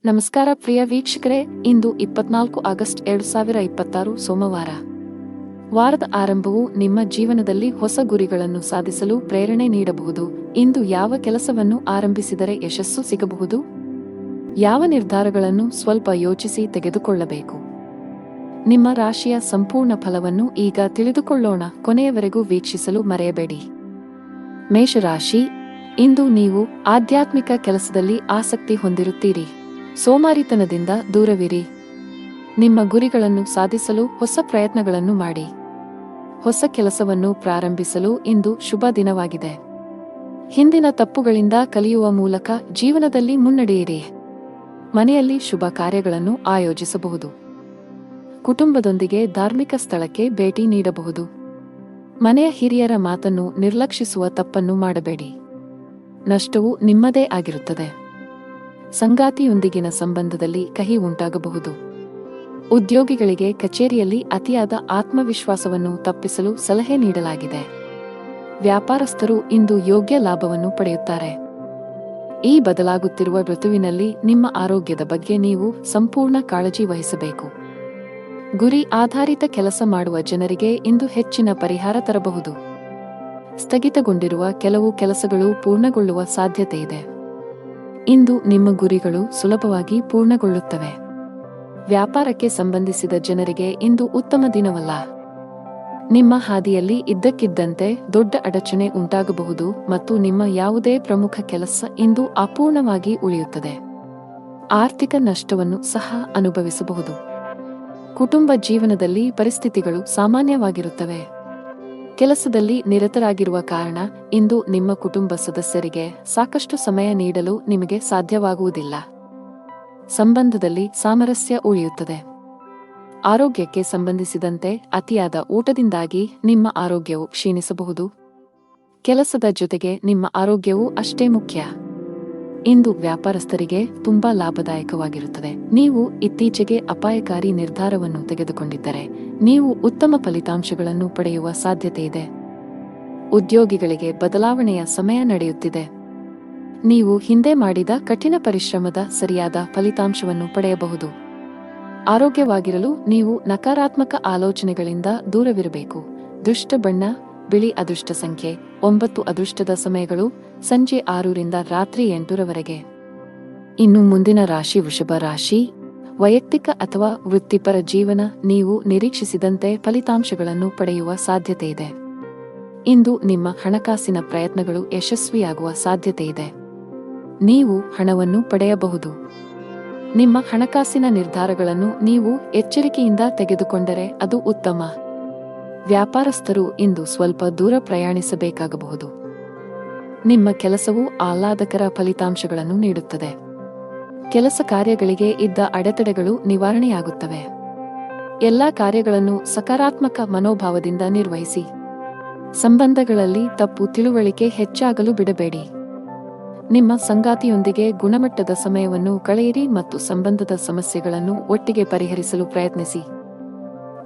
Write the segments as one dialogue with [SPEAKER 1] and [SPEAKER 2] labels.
[SPEAKER 1] ನಮಸ್ಕಾರ ಪ್ರಿಯ ವೀಕ್ಷಕರೇ, ಇಂದು 24 ಆಗಸ್ಟ್ 2026 ಸೋಮವಾರ. ವಾರದ ಆರಂಭವು ನಿಮ್ಮ ಜೀವನದಲ್ಲಿ ಹೊಸ ಗುರಿಗಳನ್ನು ಸಾಧಿಸಲು ಪ್ರೇರಣೆ ನೀಡಬಹುದು. ಇಂದು ಯಾವ ಕೆಲಸವನ್ನು ಆರಂಭಿಸಿದರೆ ಯಶಸ್ಸು ಸಿಗಬಹುದು? ಯಾವ ನಿರ್ಧಾರಗಳನ್ನು ಸ್ವಲ್ಪ ಯೋಚಿಸಿ ತೆಗೆದುಕೊಳ್ಳಬೇಕು? ನಿಮ್ಮ ರಾಶಿಯ ಸಂಪೂರ್ಣ ಫಲವನ್ನು ಈಗ ತಿಳಿದುಕೊಳ್ಳೋಣ. ಕೊನೆಯವರೆಗೂ ವೀಕ್ಷಿಸಲು ಮರೆಯಬೇಡಿ. ಮೇಷರಾಶಿ, ಇಂದು ನೀವು ಆಧ್ಯಾತ್ಮಿಕ ಕೆಲಸದಲ್ಲಿ ಆಸಕ್ತಿ ಹೊಂದಿರುತ್ತೀರಿ. ಸೋಮಾರಿತನದಿಂದ ದೂರವಿರಿ. ನಿಮ್ಮ ಗುರಿಗಳನ್ನು ಸಾಧಿಸಲು ಹೊಸ ಪ್ರಯತ್ನಗಳನ್ನು ಮಾಡಿ. ಹೊಸ ಕೆಲಸವನ್ನು ಪ್ರಾರಂಭಿಸಲು ಇಂದು ಶುಭ ದಿನವಾಗಿದೆ. ಹಿಂದಿನ ತಪ್ಪುಗಳಿಂದ ಕಲಿಯುವ ಮೂಲಕ ಜೀವನದಲ್ಲಿ ಮುನ್ನಡೆಯಿರಿ. ಮನೆಯಲ್ಲಿ ಶುಭ ಕಾರ್ಯಗಳನ್ನು ಆಯೋಜಿಸಬಹುದು. ಕುಟುಂಬದೊಂದಿಗೆ ಧಾರ್ಮಿಕ ಸ್ಥಳಕ್ಕೆ ಭೇಟಿ ನೀಡಬಹುದು. ಮನೆಯ ಹಿರಿಯರ ಮಾತನ್ನು ನಿರ್ಲಕ್ಷಿಸುವ ತಪ್ಪನ್ನು ಮಾಡಬೇಡಿ. ನಷ್ಟವು ನಿಮ್ಮದೇ ಆಗಿರುತ್ತದೆ. ಸಂಗಾತಿಯೊಂದಿಗಿನ ಸಂಬಂಧದಲ್ಲಿ ಕಹಿ ಉಂಟಾಗಬಹುದು. ಉದ್ಯೋಗಿಗಳಿಗೆ ಕಚೇರಿಯಲ್ಲಿ ಅತಿಯಾದ ಆತ್ಮವಿಶ್ವಾಸವನ್ನು ತಪ್ಪಿಸಲು ಸಲಹೆ ನೀಡಲಾಗಿದೆ. ವ್ಯಾಪಾರಸ್ಥರು ಇಂದು ಯೋಗ್ಯ ಲಾಭವನ್ನು ಪಡೆಯುತ್ತಾರೆ. ಈ ಬದಲಾಗುತ್ತಿರುವ ಋತುವಿನಲ್ಲಿ ನಿಮ್ಮ ಆರೋಗ್ಯದ ಬಗ್ಗೆ ನೀವು ಸಂಪೂರ್ಣ ಕಾಳಜಿ ವಹಿಸಬೇಕು. ಗುರಿ ಆಧಾರಿತ ಕೆಲಸ ಮಾಡುವ ಜನರಿಗೆ ಇಂದು ಹೆಚ್ಚಿನ ಪರಿಹಾರ ತರಬಹುದು. ಸ್ಥಗಿತಗೊಂಡಿರುವ ಕೆಲವು ಕೆಲಸಗಳು ಪೂರ್ಣಗೊಳ್ಳುವ ಸಾಧ್ಯತೆಯಿದೆ. ಇಂದು ನಿಮ್ಮ ಗುರಿಗಳು ಸುಲಭವಾಗಿ ಪೂರ್ಣಗೊಳ್ಳುತ್ತವೆ. ವ್ಯಾಪಾರಕ್ಕೆ ಸಂಬಂಧಿಸಿದ ಜನರಿಗೆ ಇಂದು ಉತ್ತಮ ದಿನವಲ್ಲ. ನಿಮ್ಮ ಹಾದಿಯಲ್ಲಿ ಇದ್ದಕ್ಕಿದ್ದಂತೆ ದೊಡ್ಡ ಅಡಚಣೆ ಉಂಟಾಗಬಹುದು ಮತ್ತು ನಿಮ್ಮ ಯಾವುದೇ ಪ್ರಮುಖ ಕೆಲಸ ಇಂದು ಅಪೂರ್ಣವಾಗಿ ಉಳಿಯುತ್ತದೆ. ಆರ್ಥಿಕ ನಷ್ಟವನ್ನು ಸಹ ಅನುಭವಿಸಬಹುದು. ಕುಟುಂಬ ಜೀವನದಲ್ಲಿ ಪರಿಸ್ಥಿತಿಗಳು ಸಾಮಾನ್ಯವಾಗಿರುತ್ತವೆ. ಕೆಲಸದಲ್ಲಿ ನಿರತರಾಗಿರುವ ಕಾರಣ ಇಂದು ನಿಮ್ಮ ಕುಟುಂಬ ಸದಸ್ಯರಿಗೆ ಸಾಕಷ್ಟು ಸಮಯ ನೀಡಲು ನಿಮಗೆ ಸಾಧ್ಯವಾಗುವುದಿಲ್ಲ. ಸಂಬಂಧದಲ್ಲಿ ಸಾಮರಸ್ಯ ಉಳಿಯುತ್ತದೆ. ಆರೋಗ್ಯಕ್ಕೆ ಸಂಬಂಧಿಸಿದಂತೆ ಅತಿಯಾದ ಊಟದಿಂದಾಗಿ ನಿಮ್ಮ ಆರೋಗ್ಯವು ಕ್ಷೀಣಿಸಬಹುದು. ಕೆಲಸದ ಜೊತೆಗೆ ನಿಮ್ಮ ಆರೋಗ್ಯವೂ ಅಷ್ಟೇ ಮುಖ್ಯ. ಇಂದು ವ್ಯಾಪಾರಸ್ಥರಿಗೆ ತುಂಬಾ ಲಾಭದಾಯಕವಾಗಿರುತ್ತದೆ. ನೀವು ಇತ್ತೀಚೆಗೆ ಅಪಾಯಕಾರಿ ನಿರ್ಧಾರವನ್ನು ತೆಗೆದುಕೊಂಡಿದ್ದರೆ ನೀವು ಉತ್ತಮ ಫಲಿತಾಂಶಗಳನ್ನು ಪಡೆಯುವ ಸಾಧ್ಯತೆಯಿದೆ. ಉದ್ಯೋಗಿಗಳಿಗೆ ಬದಲಾವಣೆಯ ಸಮಯ ನಡೆಯುತ್ತಿದೆ. ನೀವು ಹಿಂದೆ ಮಾಡಿದ ಕಠಿಣ ಪರಿಶ್ರಮದ ಸರಿಯಾದ ಫಲಿತಾಂಶವನ್ನು ಪಡೆಯಬಹುದು. ಆರೋಗ್ಯವಾಗಿರಲು ನೀವು ನಕಾರಾತ್ಮಕ ಆಲೋಚನೆಗಳಿಂದ ದೂರವಿರಬೇಕು. ದುಷ್ಟ ಬಣ್ಣ ಬಿಳಿ. ಅದೃಷ್ಟ ಸಂಖ್ಯೆ 9. ಅದೃಷ್ಟದ ಸಮಯಗಳು ಸಂಜೆ 6 ರಿಂದ ರಾತ್ರಿ 8 ರವರೆಗೆ. ಇನ್ನು ಮುಂದಿನ ರಾಶಿ ವೃಷಭ ರಾಶಿ. ವೈಯಕ್ತಿಕ ಅಥವಾ ವೃತ್ತಿಪರ ಜೀವನ, ನೀವು ನಿರೀಕ್ಷಿಸಿದಂತೆ ಫಲಿತಾಂಶಗಳನ್ನು ಪಡೆಯುವ ಸಾಧ್ಯತೆಯಿದೆ. ಇಂದು ನಿಮ್ಮ ಹಣಕಾಸಿನ ಪ್ರಯತ್ನಗಳು ಯಶಸ್ವಿಯಾಗುವ ಸಾಧ್ಯತೆಯಿದೆ. ನೀವು ಹಣವನ್ನು ಪಡೆಯಬಹುದು. ನಿಮ್ಮ ಹಣಕಾಸಿನ ನಿರ್ಧಾರಗಳನ್ನು ನೀವು ಎಚ್ಚರಿಕೆಯಿಂದ ತೆಗೆದುಕೊಂಡರೆ ಅದು ಉತ್ತಮ. ವ್ಯಾಪಾರಸ್ಥರು ಇಂದು ಸ್ವಲ್ಪ ದೂರ ಪ್ರಯಾಣಿಸಬೇಕಾಗಬಹುದು. ನಿಮ್ಮ ಕೆಲಸವು ಆಹ್ಲಾದಕರ ಫಲಿತಾಂಶಗಳನ್ನು ನೀಡುತ್ತದೆ. ಕೆಲಸ ಕಾರ್ಯಗಳಿಗೆ ಇದ್ದ ಅಡೆತಡೆಗಳು ನಿವಾರಣೆಯಾಗುತ್ತವೆ. ಎಲ್ಲಾ ಕಾರ್ಯಗಳನ್ನು ಸಕಾರಾತ್ಮಕ ಮನೋಭಾವದಿಂದ ನಿರ್ವಹಿಸಿ. ಸಂಬಂಧಗಳಲ್ಲಿ ತಪ್ಪು ತಿಳುವಳಿಕೆ ಹೆಚ್ಚಾಗಲು ಬಿಡಬೇಡಿ. ನಿಮ್ಮ ಸಂಗಾತಿಯೊಂದಿಗೆ ಗುಣಮಟ್ಟದ ಸಮಯವನ್ನು ಕಳೆಯಿರಿ ಮತ್ತು ಸಂಬಂಧದ ಸಮಸ್ಯೆಗಳನ್ನು ಒಟ್ಟಿಗೆ ಪರಿಹರಿಸಲು ಪ್ರಯತ್ನಿಸಿ.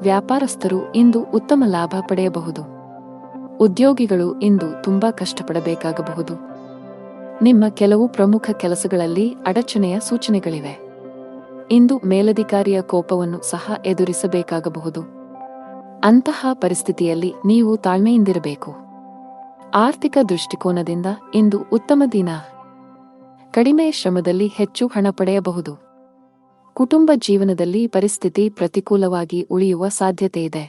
[SPEAKER 1] ವ್ಯಾಪಾರಸ್ಥರು ಇಂದು ಉತ್ತಮ ಲಾಭ ಪಡೆಯಬಹುದು. ಉದ್ಯೋಗಿಗಳು ಇಂದು ತುಂಬಾ ಕಷ್ಟಪಡಬೇಕಾಗಬಹುದು. ನಿಮ್ಮ ಕೆಲವು ಪ್ರಮುಖ ಕೆಲಸಗಳಲ್ಲಿ ಅಡಚಣೆಯ ಸೂಚನೆಗಳಿವೆ. ಇಂದು ಮೇಲಧಿಕಾರಿಯ ಕೋಪವನ್ನು ಸಹ ಎದುರಿಸಬೇಕಾಗಬಹುದು. ಅಂತಹ ಪರಿಸ್ಥಿತಿಯಲ್ಲಿ ನೀವು ತಾಳ್ಮೆಯಿಂದಿರಬೇಕು. ಆರ್ಥಿಕ ದೃಷ್ಟಿಕೋನದಿಂದ ಇಂದು ಉತ್ತಮ ದಿನ. ಕಡಿಮೆ ಶ್ರಮದಲ್ಲಿ ಹೆಚ್ಚು ಹಣ ಪಡೆಯಬಹುದು. ಕುಟುಂಬ ಜೀವನದಲ್ಲಿ ಪರಿಸ್ಥಿತಿ ಪ್ರತಿಕೂಲವಾಗಿ ಉಳಿಯುವ ಸಾಧ್ಯತೆಯಿದೆ.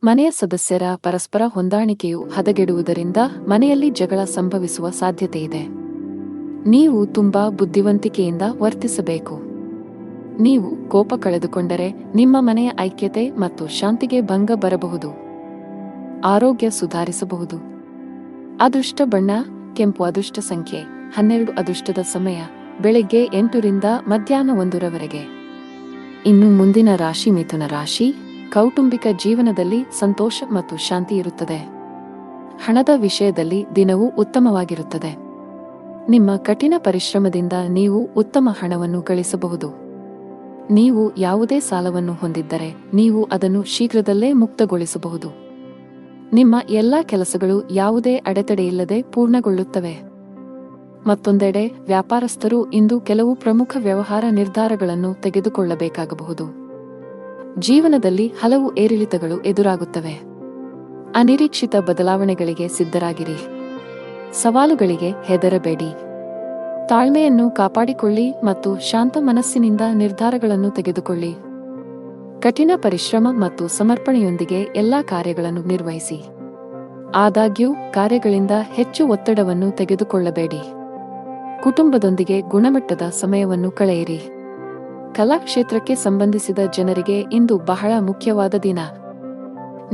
[SPEAKER 1] ಮನೆಯ ಸದಸ್ಯರ ಪರಸ್ಪರ ಹೊಂದಾಣಿಕೆಯು ಹದಗೆಡುವುದರಿಂದ ಮನೆಯಲ್ಲಿ ಜಗಳ ಸಂಭವಿಸುವ ಸಾಧ್ಯತೆಯಿದೆ. ನೀವು ತುಂಬಾ ಬುದ್ಧಿವಂತಿಕೆಯಿಂದ ವರ್ತಿಸಬೇಕು. ನೀವು ಕೋಪ ಕಳೆದುಕೊಂಡರೆ ನಿಮ್ಮ ಮನೆಯ ಐಕ್ಯತೆ ಮತ್ತು ಶಾಂತಿಗೆ ಭಂಗ ಬರಬಹುದು. ಆರೋಗ್ಯ ಸುಧಾರಿಸಬಹುದು. ಅದೃಷ್ಟ ಬಣ್ಣ ಕೆಂಪು. ಅದೃಷ್ಟ ಸಂಖ್ಯೆ 12. ಅದೃಷ್ಟದ ಸಮಯ ಬೆಳಗ್ಗೆ 8 ರಿಂದ ಮಧ್ಯಾಹ್ನ 1 ರವರೆಗೆ. ಇನ್ನು ಮುಂದಿನ ರಾಶಿ ಮಿಥುನ ರಾಶಿ. ಕೌಟುಂಬಿಕ ಜೀವನದಲ್ಲಿ ಸಂತೋಷ ಮತ್ತು ಶಾಂತಿ ಇರುತ್ತದೆ. ಹಣದ ವಿಷಯದಲ್ಲಿ ದಿನವೂ ಉತ್ತಮವಾಗಿರುತ್ತದೆ. ನಿಮ್ಮ ಕಠಿಣ ಪರಿಶ್ರಮದಿಂದ ನೀವು ಉತ್ತಮ ಹಣವನ್ನು ಗಳಿಸಬಹುದು. ನೀವು ಯಾವುದೇ ಸಾಲವನ್ನು ಹೊಂದಿದ್ದರೆ ನೀವು ಅದನ್ನು ಶೀಘ್ರದಲ್ಲೇ ಮುಕ್ತಗೊಳಿಸಬಹುದು. ನಿಮ್ಮ ಎಲ್ಲಾ ಕೆಲಸಗಳು ಯಾವುದೇ ಅಡೆತಡೆಯಿಲ್ಲದೆ ಪೂರ್ಣಗೊಳ್ಳುತ್ತವೆ. ಮತ್ತೊಂದೆಡೆ ವ್ಯಾಪಾರಸ್ಥರು ಇಂದು ಕೆಲವು ಪ್ರಮುಖ ವ್ಯವಹಾರ ನಿರ್ಧಾರಗಳನ್ನು ತೆಗೆದುಕೊಳ್ಳಬೇಕಾಗಬಹುದು. ಜೀವನದಲ್ಲಿ ಹಲವು ಏರಿಳಿತಗಳು ಎದುರಾಗುತ್ತವೆ. ಅನಿರೀಕ್ಷಿತ ಬದಲಾವಣೆಗಳಿಗೆ ಸಿದ್ಧರಾಗಿರಿ. ಸವಾಲುಗಳಿಗೆ ಹೆದರಬೇಡಿ. ತಾಳ್ಮೆಯನ್ನು ಕಾಪಾಡಿಕೊಳ್ಳಿ ಮತ್ತು ಶಾಂತ ಮನಸ್ಸಿನಿಂದ ನಿರ್ಧಾರಗಳನ್ನು ತೆಗೆದುಕೊಳ್ಳಿ. ಕಠಿಣ ಪರಿಶ್ರಮ ಮತ್ತು ಸಮರ್ಪಣೆಯೊಂದಿಗೆ ಎಲ್ಲಾ ಕಾರ್ಯಗಳನ್ನು ನಿರ್ವಹಿಸಿ. ಆದಾಗ್ಯೂ ಕಾರ್ಯಗಳಿಂದ ಹೆಚ್ಚು ಒತ್ತಡವನ್ನು ತೆಗೆದುಕೊಳ್ಳಬೇಡಿ. ಕುಟುಂಬದೊಂದಿಗೆ ಗುಣಮಟ್ಟದ ಸಮಯವನ್ನು ಕಳೆಯಿರಿ. ಕಲಾ ಕ್ಷೇತ್ರಕ್ಕೆ ಸಂಬಂಧಿಸಿದ ಜನರಿಗೆ ಇಂದು ಬಹಳ ಮುಖ್ಯವಾದ ದಿನ.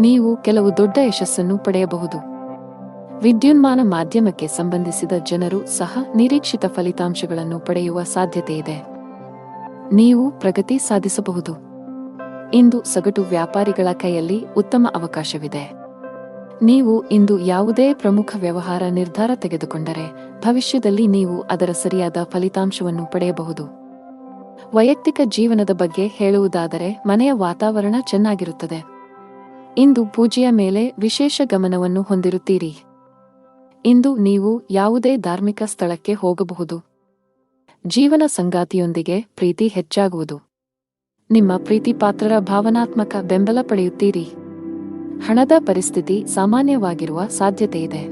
[SPEAKER 1] ನೀವು ಕೆಲವು ದೊಡ್ಡ ಯಶಸ್ಸನ್ನು ಪಡೆಯಬಹುದು. ವಿದ್ಯುನ್ಮಾನ ಮಾಧ್ಯಮಕ್ಕೆ ಸಂಬಂಧಿಸಿದ ಜನರು ಸಹ ನಿರೀಕ್ಷಿತ ಫಲಿತಾಂಶಗಳನ್ನು ಪಡೆಯುವ ಸಾಧ್ಯತೆಯಿದೆ. ನೀವು ಪ್ರಗತಿ ಸಾಧಿಸಬಹುದು. ಇಂದು ಸಗಟು ವ್ಯಾಪಾರಿಗಳ ಕೈಯಲ್ಲಿ ಉತ್ತಮ ಅವಕಾಶವಿದೆ. ನೀವು ಇಂದು ಯಾವುದೇ ಪ್ರಮುಖ ವ್ಯವಹಾರ ನಿರ್ಧಾರ ತೆಗೆದುಕೊಂಡರೆ ಭವಿಷ್ಯದಲ್ಲಿ ನೀವು ಅದರ ಸರಿಯಾದ ಫಲಿತಾಂಶವನ್ನು ಪಡೆಯಬಹುದು. ವೈಯಕ್ತಿಕ ಜೀವನದ ಬಗ್ಗೆ ಹೇಳುವುದಾದರೆ ಮನೆಯ ವಾತಾವರಣ ಚೆನ್ನಾಗಿರುತ್ತದೆ. ಇಂದು ಪೂಜೆಯ ಮೇಲೆ ವಿಶೇಷ ಗಮನವನ್ನು ಹೊಂದಿರುತ್ತೀರಿ. ಇಂದು ನೀವು ಯಾವುದೇ ಧಾರ್ಮಿಕ ಸ್ಥಳಕ್ಕೆ ಹೋಗಬಹುದು. ಜೀವನ ಸಂಗಾತಿಯೊಂದಿಗೆ ಪ್ರೀತಿ ಹೆಚ್ಚಾಗುವುದು. ನಿಮ್ಮ ಪ್ರೀತಿಪಾತ್ರರ ಭಾವನಾತ್ಮಕ ಬೆಂಬಲ ಪಡೆಯುತ್ತೀರಿ. ಹಣದ ಪರಿಸ್ಥಿತಿ ಸಾಮಾನ್ಯವಾಗಿರುವ ಸಾಧ್ಯತೆಯಿದೆ.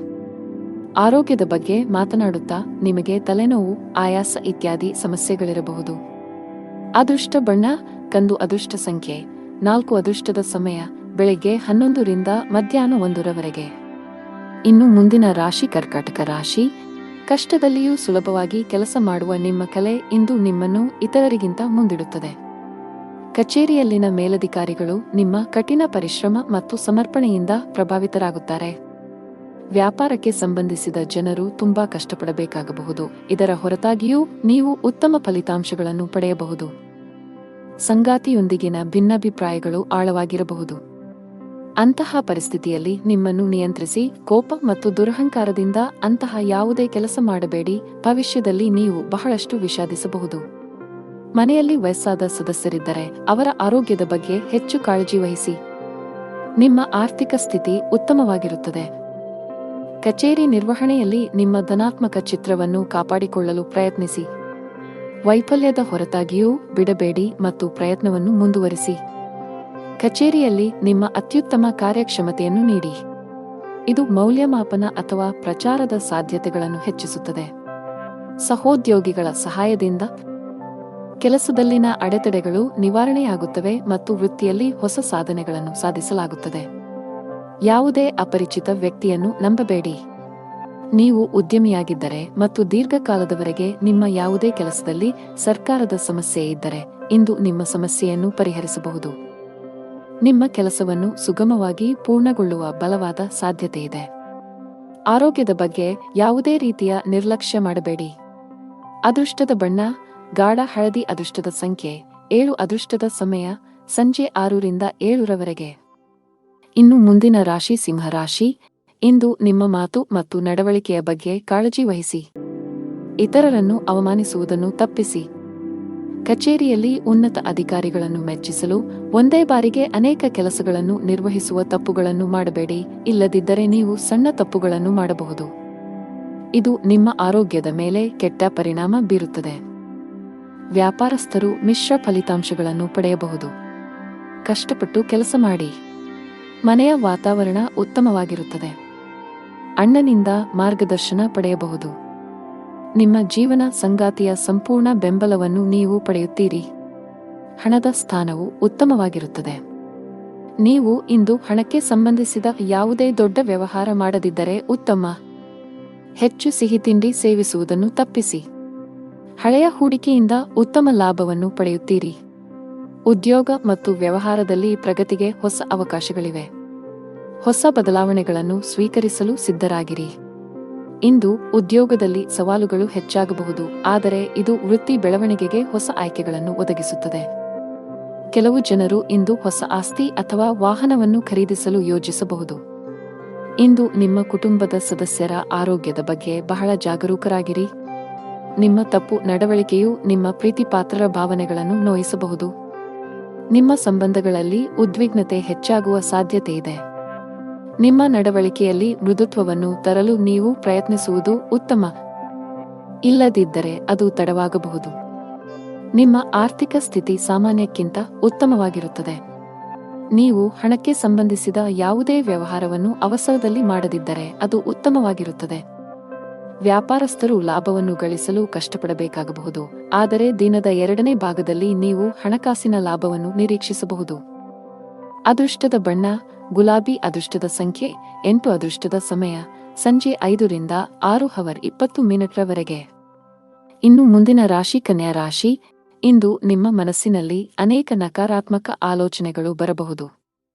[SPEAKER 1] ಆರೋಗ್ಯದ ಬಗ್ಗೆ ಮಾತನಾಡುತ್ತಾ ನಿಮಗೆ ತಲೆನೋವು, ಆಯಾಸ ಇತ್ಯಾದಿ ಸಮಸ್ಯೆಗಳಿರಬಹುದು. ಅದೃಷ್ಟ ಬಣ್ಣ ಕಂದು. ಅದೃಷ್ಟ ಸಂಖ್ಯೆ 4. ಅದೃಷ್ಟದ ಸಮಯ ಬೆಳಗ್ಗೆ 11 ರಿಂದ ಮಧ್ಯಾಹ್ನ 1 ರವರೆಗೆ. ಇನ್ನು ಮುಂದಿನ ರಾಶಿ ಕರ್ಕಾಟಕ ರಾಶಿ. ಕಷ್ಟದಲ್ಲಿಯೂ ಸುಲಭವಾಗಿ ಕೆಲಸ ಮಾಡುವ ನಿಮ್ಮ ಕಲೆ ಇಂದು ನಿಮ್ಮನ್ನು ಇತರರಿಗಿಂತ ಮುಂದಿಡುತ್ತದೆ. ಕಚೇರಿಯಲ್ಲಿನ ಮೇಲಧಿಕಾರಿಗಳು ನಿಮ್ಮ ಕಠಿಣ ಪರಿಶ್ರಮ ಮತ್ತು ಸಮರ್ಪಣೆಯಿಂದ ಪ್ರಭಾವಿತರಾಗುತ್ತಾರೆ. ವ್ಯಾಪಾರಕ್ಕೆ ಸಂಬಂಧಿಸಿದ ಜನರು ತುಂಬಾ ಕಷ್ಟಪಡಬೇಕಾಗಬಹುದು. ಇದರ ಹೊರತಾಗಿಯೂ ನೀವು ಉತ್ತಮ ಫಲಿತಾಂಶಗಳನ್ನು ಪಡೆಯಬಹುದು. ಸಂಗಾತಿಯೊಂದಿಗಿನ ಭಿನ್ನಾಭಿಪ್ರಾಯಗಳು ಆಳವಾಗಿರಬಹುದು. ಅಂತಹ ಪರಿಸ್ಥಿತಿಯಲ್ಲಿ ನಿಮ್ಮನ್ನು ನಿಯಂತ್ರಿಸಿ. ಕೋಪ ಮತ್ತು ದುರಹಂಕಾರದಿಂದ ಅಂತಹ ಯಾವುದೇ ಕೆಲಸ ಮಾಡಬೇಡಿ. ಭವಿಷ್ಯದಲ್ಲಿ ನೀವು ಬಹಳಷ್ಟು ವಿಷಾದಿಸಬಹುದು. ಮನೆಯಲ್ಲಿ ವಯಸ್ಸಾದ ಸದಸ್ಯರಿದ್ದರೆ ಅವರ ಆರೋಗ್ಯದ ಬಗ್ಗೆ ಹೆಚ್ಚು ಕಾಳಜಿ ವಹಿಸಿ. ನಿಮ್ಮ ಆರ್ಥಿಕ ಸ್ಥಿತಿ ಉತ್ತಮವಾಗಿರುತ್ತದೆ. ಕಚೇರಿ ನಿರ್ವಹಣೆಯಲ್ಲಿ ನಿಮ್ಮ ಧನಾತ್ಮಕ ಚಿತ್ರವನ್ನು ಕಾಪಾಡಿಕೊಳ್ಳಲು ಪ್ರಯತ್ನಿಸಿ. ವೈಫಲ್ಯದ ಹೊರತಾಗಿಯೂ ಬಿಡಬೇಡಿ ಮತ್ತು ಪ್ರಯತ್ನವನ್ನು ಮುಂದುವರಿಸಿ. ಕಚೇರಿಯಲ್ಲಿ ನಿಮ್ಮ ಅತ್ಯುತ್ತಮ ಕಾರ್ಯಕ್ಷಮತೆಯನ್ನು ನೀಡಿ. ಇದು ಮೌಲ್ಯಮಾಪನ ಅಥವಾ ಪ್ರಚಾರದ ಸಾಧ್ಯತೆಗಳನ್ನು ಹೆಚ್ಚಿಸುತ್ತದೆ. ಸಹೋದ್ಯೋಗಿಗಳ ಸಹಾಯದಿಂದ ಕೆಲಸದಲ್ಲಿನ ಅಡೆತಡೆಗಳು ನಿವಾರಣೆಯಾಗುತ್ತವೆ ಮತ್ತು ವೃತ್ತಿಯಲ್ಲಿ ಹೊಸ ಸಾಧನೆಗಳನ್ನು ಸಾಧಿಸಲಾಗುತ್ತದೆ. ಯಾವುದೇ ಅಪರಿಚಿತ ವ್ಯಕ್ತಿಯನ್ನು ನಂಬಬೇಡಿ. ನೀವು ಉದ್ಯಮಿಯಾಗಿದ್ದರೆ ಮತ್ತು ದೀರ್ಘಕಾಲದವರೆಗೆ ನಿಮ್ಮ ಯಾವುದೇ ಕೆಲಸದಲ್ಲಿ ಸರ್ಕಾರದ ಸಮಸ್ಯೆ ಇದ್ದರೆ ಇಂದು ನಿಮ್ಮ ಸಮಸ್ಯೆಯನ್ನು ಪರಿಹರಿಸಬಹುದು. ನಿಮ್ಮ ಕೆಲಸವನ್ನು ಸುಗಮವಾಗಿ ಪೂರ್ಣಗೊಳ್ಳುವ ಬಲವಾದ ಸಾಧ್ಯತೆಯಿದೆ. ಆರೋಗ್ಯದ ಬಗ್ಗೆ ಯಾವುದೇ ರೀತಿಯ ನಿರ್ಲಕ್ಷ್ಯ ಮಾಡಬೇಡಿ. ಅದೃಷ್ಟದ ಬಣ್ಣ ಗಾಢ ಹಳದಿ. ಅದೃಷ್ಟದ ಸಂಖ್ಯೆ 7. ಅದೃಷ್ಟದ ಸಮಯ ಸಂಜೆ 6 ರಿಂದ 7 ರವರೆಗೆ. ಇನ್ನು ಮುಂದಿನ ರಾಶಿ ಸಿಂಹರಾಶಿ. ಇಂದು ನಿಮ್ಮ ಮಾತು ಮತ್ತು ನಡವಳಿಕೆಯ ಬಗ್ಗೆ ಕಾಳಜಿ ವಹಿಸಿ. ಇತರರನ್ನು ಅವಮಾನಿಸುವುದನ್ನು ತಪ್ಪಿಸಿ. ಕಚೇರಿಯಲ್ಲಿ ಉನ್ನತ ಅಧಿಕಾರಿಗಳನ್ನು ಮೆಚ್ಚಿಸಲು ಒಂದೇ ಬಾರಿಗೆ ಅನೇಕ ಕೆಲಸಗಳನ್ನು ನಿರ್ವಹಿಸುವ ತಪ್ಪುಗಳನ್ನು ಮಾಡಬೇಡಿ. ಇಲ್ಲದಿದ್ದರೆ ನೀವು ಸಣ್ಣ ತಪ್ಪುಗಳನ್ನು ಮಾಡಬಹುದು. ಇದು ನಿಮ್ಮ ಆರೋಗ್ಯದ ಮೇಲೆ ಕೆಟ್ಟ ಪರಿಣಾಮ ಬೀರುತ್ತದೆ. ವ್ಯಾಪಾರಸ್ಥರು ಮಿಶ್ರ ಫಲಿತಾಂಶಗಳನ್ನು ಪಡೆಯಬಹುದು. ಕಷ್ಟಪಟ್ಟು ಕೆಲಸ ಮಾಡಿ. ಮನೆಯ ವಾತಾವರಣ ಉತ್ತಮವಾಗಿರುತ್ತದೆ. ಅಣ್ಣನಿಂದ ಮಾರ್ಗದರ್ಶನ ಪಡೆಯಬಹುದು. ನಿಮ್ಮ ಜೀವನ ಸಂಗಾತಿಯ ಸಂಪೂರ್ಣ ಬೆಂಬಲವನ್ನು ನೀವು ಪಡೆಯುತ್ತೀರಿ. ಹಣದ ಸ್ಥಾನವು ಉತ್ತಮವಾಗಿರುತ್ತದೆ. ನೀವು ಇಂದು ಹಣಕ್ಕೆ ಸಂಬಂಧಿಸಿದ ಯಾವುದೇ ದೊಡ್ಡ ವ್ಯವಹಾರ ಮಾಡದಿದ್ದರೆ ಉತ್ತಮ. ಹೆಚ್ಚು ಸಿಹಿತಿಂಡಿ ಸೇವಿಸುವುದನ್ನು ತಪ್ಪಿಸಿ. ಹಳೆಯ ಹೂಡಿಕೆಯಿಂದ ಉತ್ತಮ ಲಾಭವನ್ನು ಪಡೆಯುತ್ತೀರಿ. ಉದ್ಯೋಗ ಮತ್ತು ವ್ಯವಹಾರದಲ್ಲಿ ಪ್ರಗತಿಗೆ ಹೊಸ ಅವಕಾಶಗಳಿವೆ. ಹೊಸ ಬದಲಾವಣೆಗಳನ್ನು ಸ್ವೀಕರಿಸಲು ಸಿದ್ಧರಾಗಿರಿ. ಇಂದು ಉದ್ಯೋಗದಲ್ಲಿ ಸವಾಲುಗಳು ಹೆಚ್ಚಾಗಬಹುದು, ಆದರೆ ಇದು ವೃತ್ತಿ ಬೆಳವಣಿಗೆಗೆ ಹೊಸ ಆಯ್ಕೆಗಳನ್ನು ಒದಗಿಸುತ್ತದೆ. ಕೆಲವು ಜನರು ಇಂದು ಹೊಸ ಆಸ್ತಿ ಅಥವಾ ವಾಹನವನ್ನು ಖರೀದಿಸಲು ಯೋಜಿಸಬಹುದು. ಇಂದು ನಿಮ್ಮ ಕುಟುಂಬದ ಸದಸ್ಯರ ಆರೋಗ್ಯದ ಬಗ್ಗೆ ಬಹಳ ಜಾಗರೂಕರಾಗಿರಿ. ನಿಮ್ಮ ತಪ್ಪು ನಡವಳಿಕೆಯು ನಿಮ್ಮ ಪ್ರೀತಿಪಾತ್ರರ ಭಾವನೆಗಳನ್ನು ನೋಯಿಸಬಹುದು. ನಿಮ್ಮ ಸಂಬಂಧಗಳಲ್ಲಿ ಉದ್ವಿಗ್ನತೆ ಹೆಚ್ಚಾಗುವ ಸಾಧ್ಯತೆಯಿದೆ. ನಿಮ್ಮ ನಡವಳಿಕೆಯಲ್ಲಿ ಮೃದುತ್ವವನ್ನು ತರಲು ನೀವು ಪ್ರಯತ್ನಿಸುವುದು ಉತ್ತಮ. ಇಲ್ಲದಿದ್ದರೆ ಅದು ತಡವಾಗಬಹುದು. ನಿಮ್ಮ ಆರ್ಥಿಕ ಸ್ಥಿತಿ ಸಾಮಾನ್ಯಕ್ಕಿಂತ ಉತ್ತಮವಾಗಿರುತ್ತದೆ. ನೀವು ಹಣಕ್ಕೆ ಸಂಬಂಧಿಸಿದ ಯಾವುದೇ ವ್ಯವಹಾರವನ್ನು ಅವಸರದಲ್ಲಿ ಮಾಡದಿದ್ದರೆ ಅದು ಉತ್ತಮವಾಗಿರುತ್ತದೆ. ವ್ಯಾಪಾರಸ್ಥರು ಲಾಭವನ್ನು ಗಳಿಸಲು ಕಷ್ಟಪಡಬೇಕಾಗಬಹುದು, ಆದರೆ ದಿನದ 2ನೇ ಭಾಗದಲ್ಲಿ ನೀವು ಹಣಕಾಸಿನ ಲಾಭವನ್ನು ನಿರೀಕ್ಷಿಸಬಹುದು. ಅದೃಷ್ಟದ ಬಣ್ಣ ಗುಲಾಬಿ. ಅದೃಷ್ಟದ ಸಂಖ್ಯೆ 8. ಅದೃಷ್ಟದ ಸಮಯ ಸಂಜೆ 5 ರಿಂದ 6:20 ಇನ್ನು ಮುಂದಿನ ರಾಶಿ ಕನ್ಯಾ ರಾಶಿ. ಇಂದು ನಿಮ್ಮ ಮನಸ್ಸಿನಲ್ಲಿ ಅನೇಕ ನಕಾರಾತ್ಮಕ ಆಲೋಚನೆಗಳು ಬರಬಹುದು.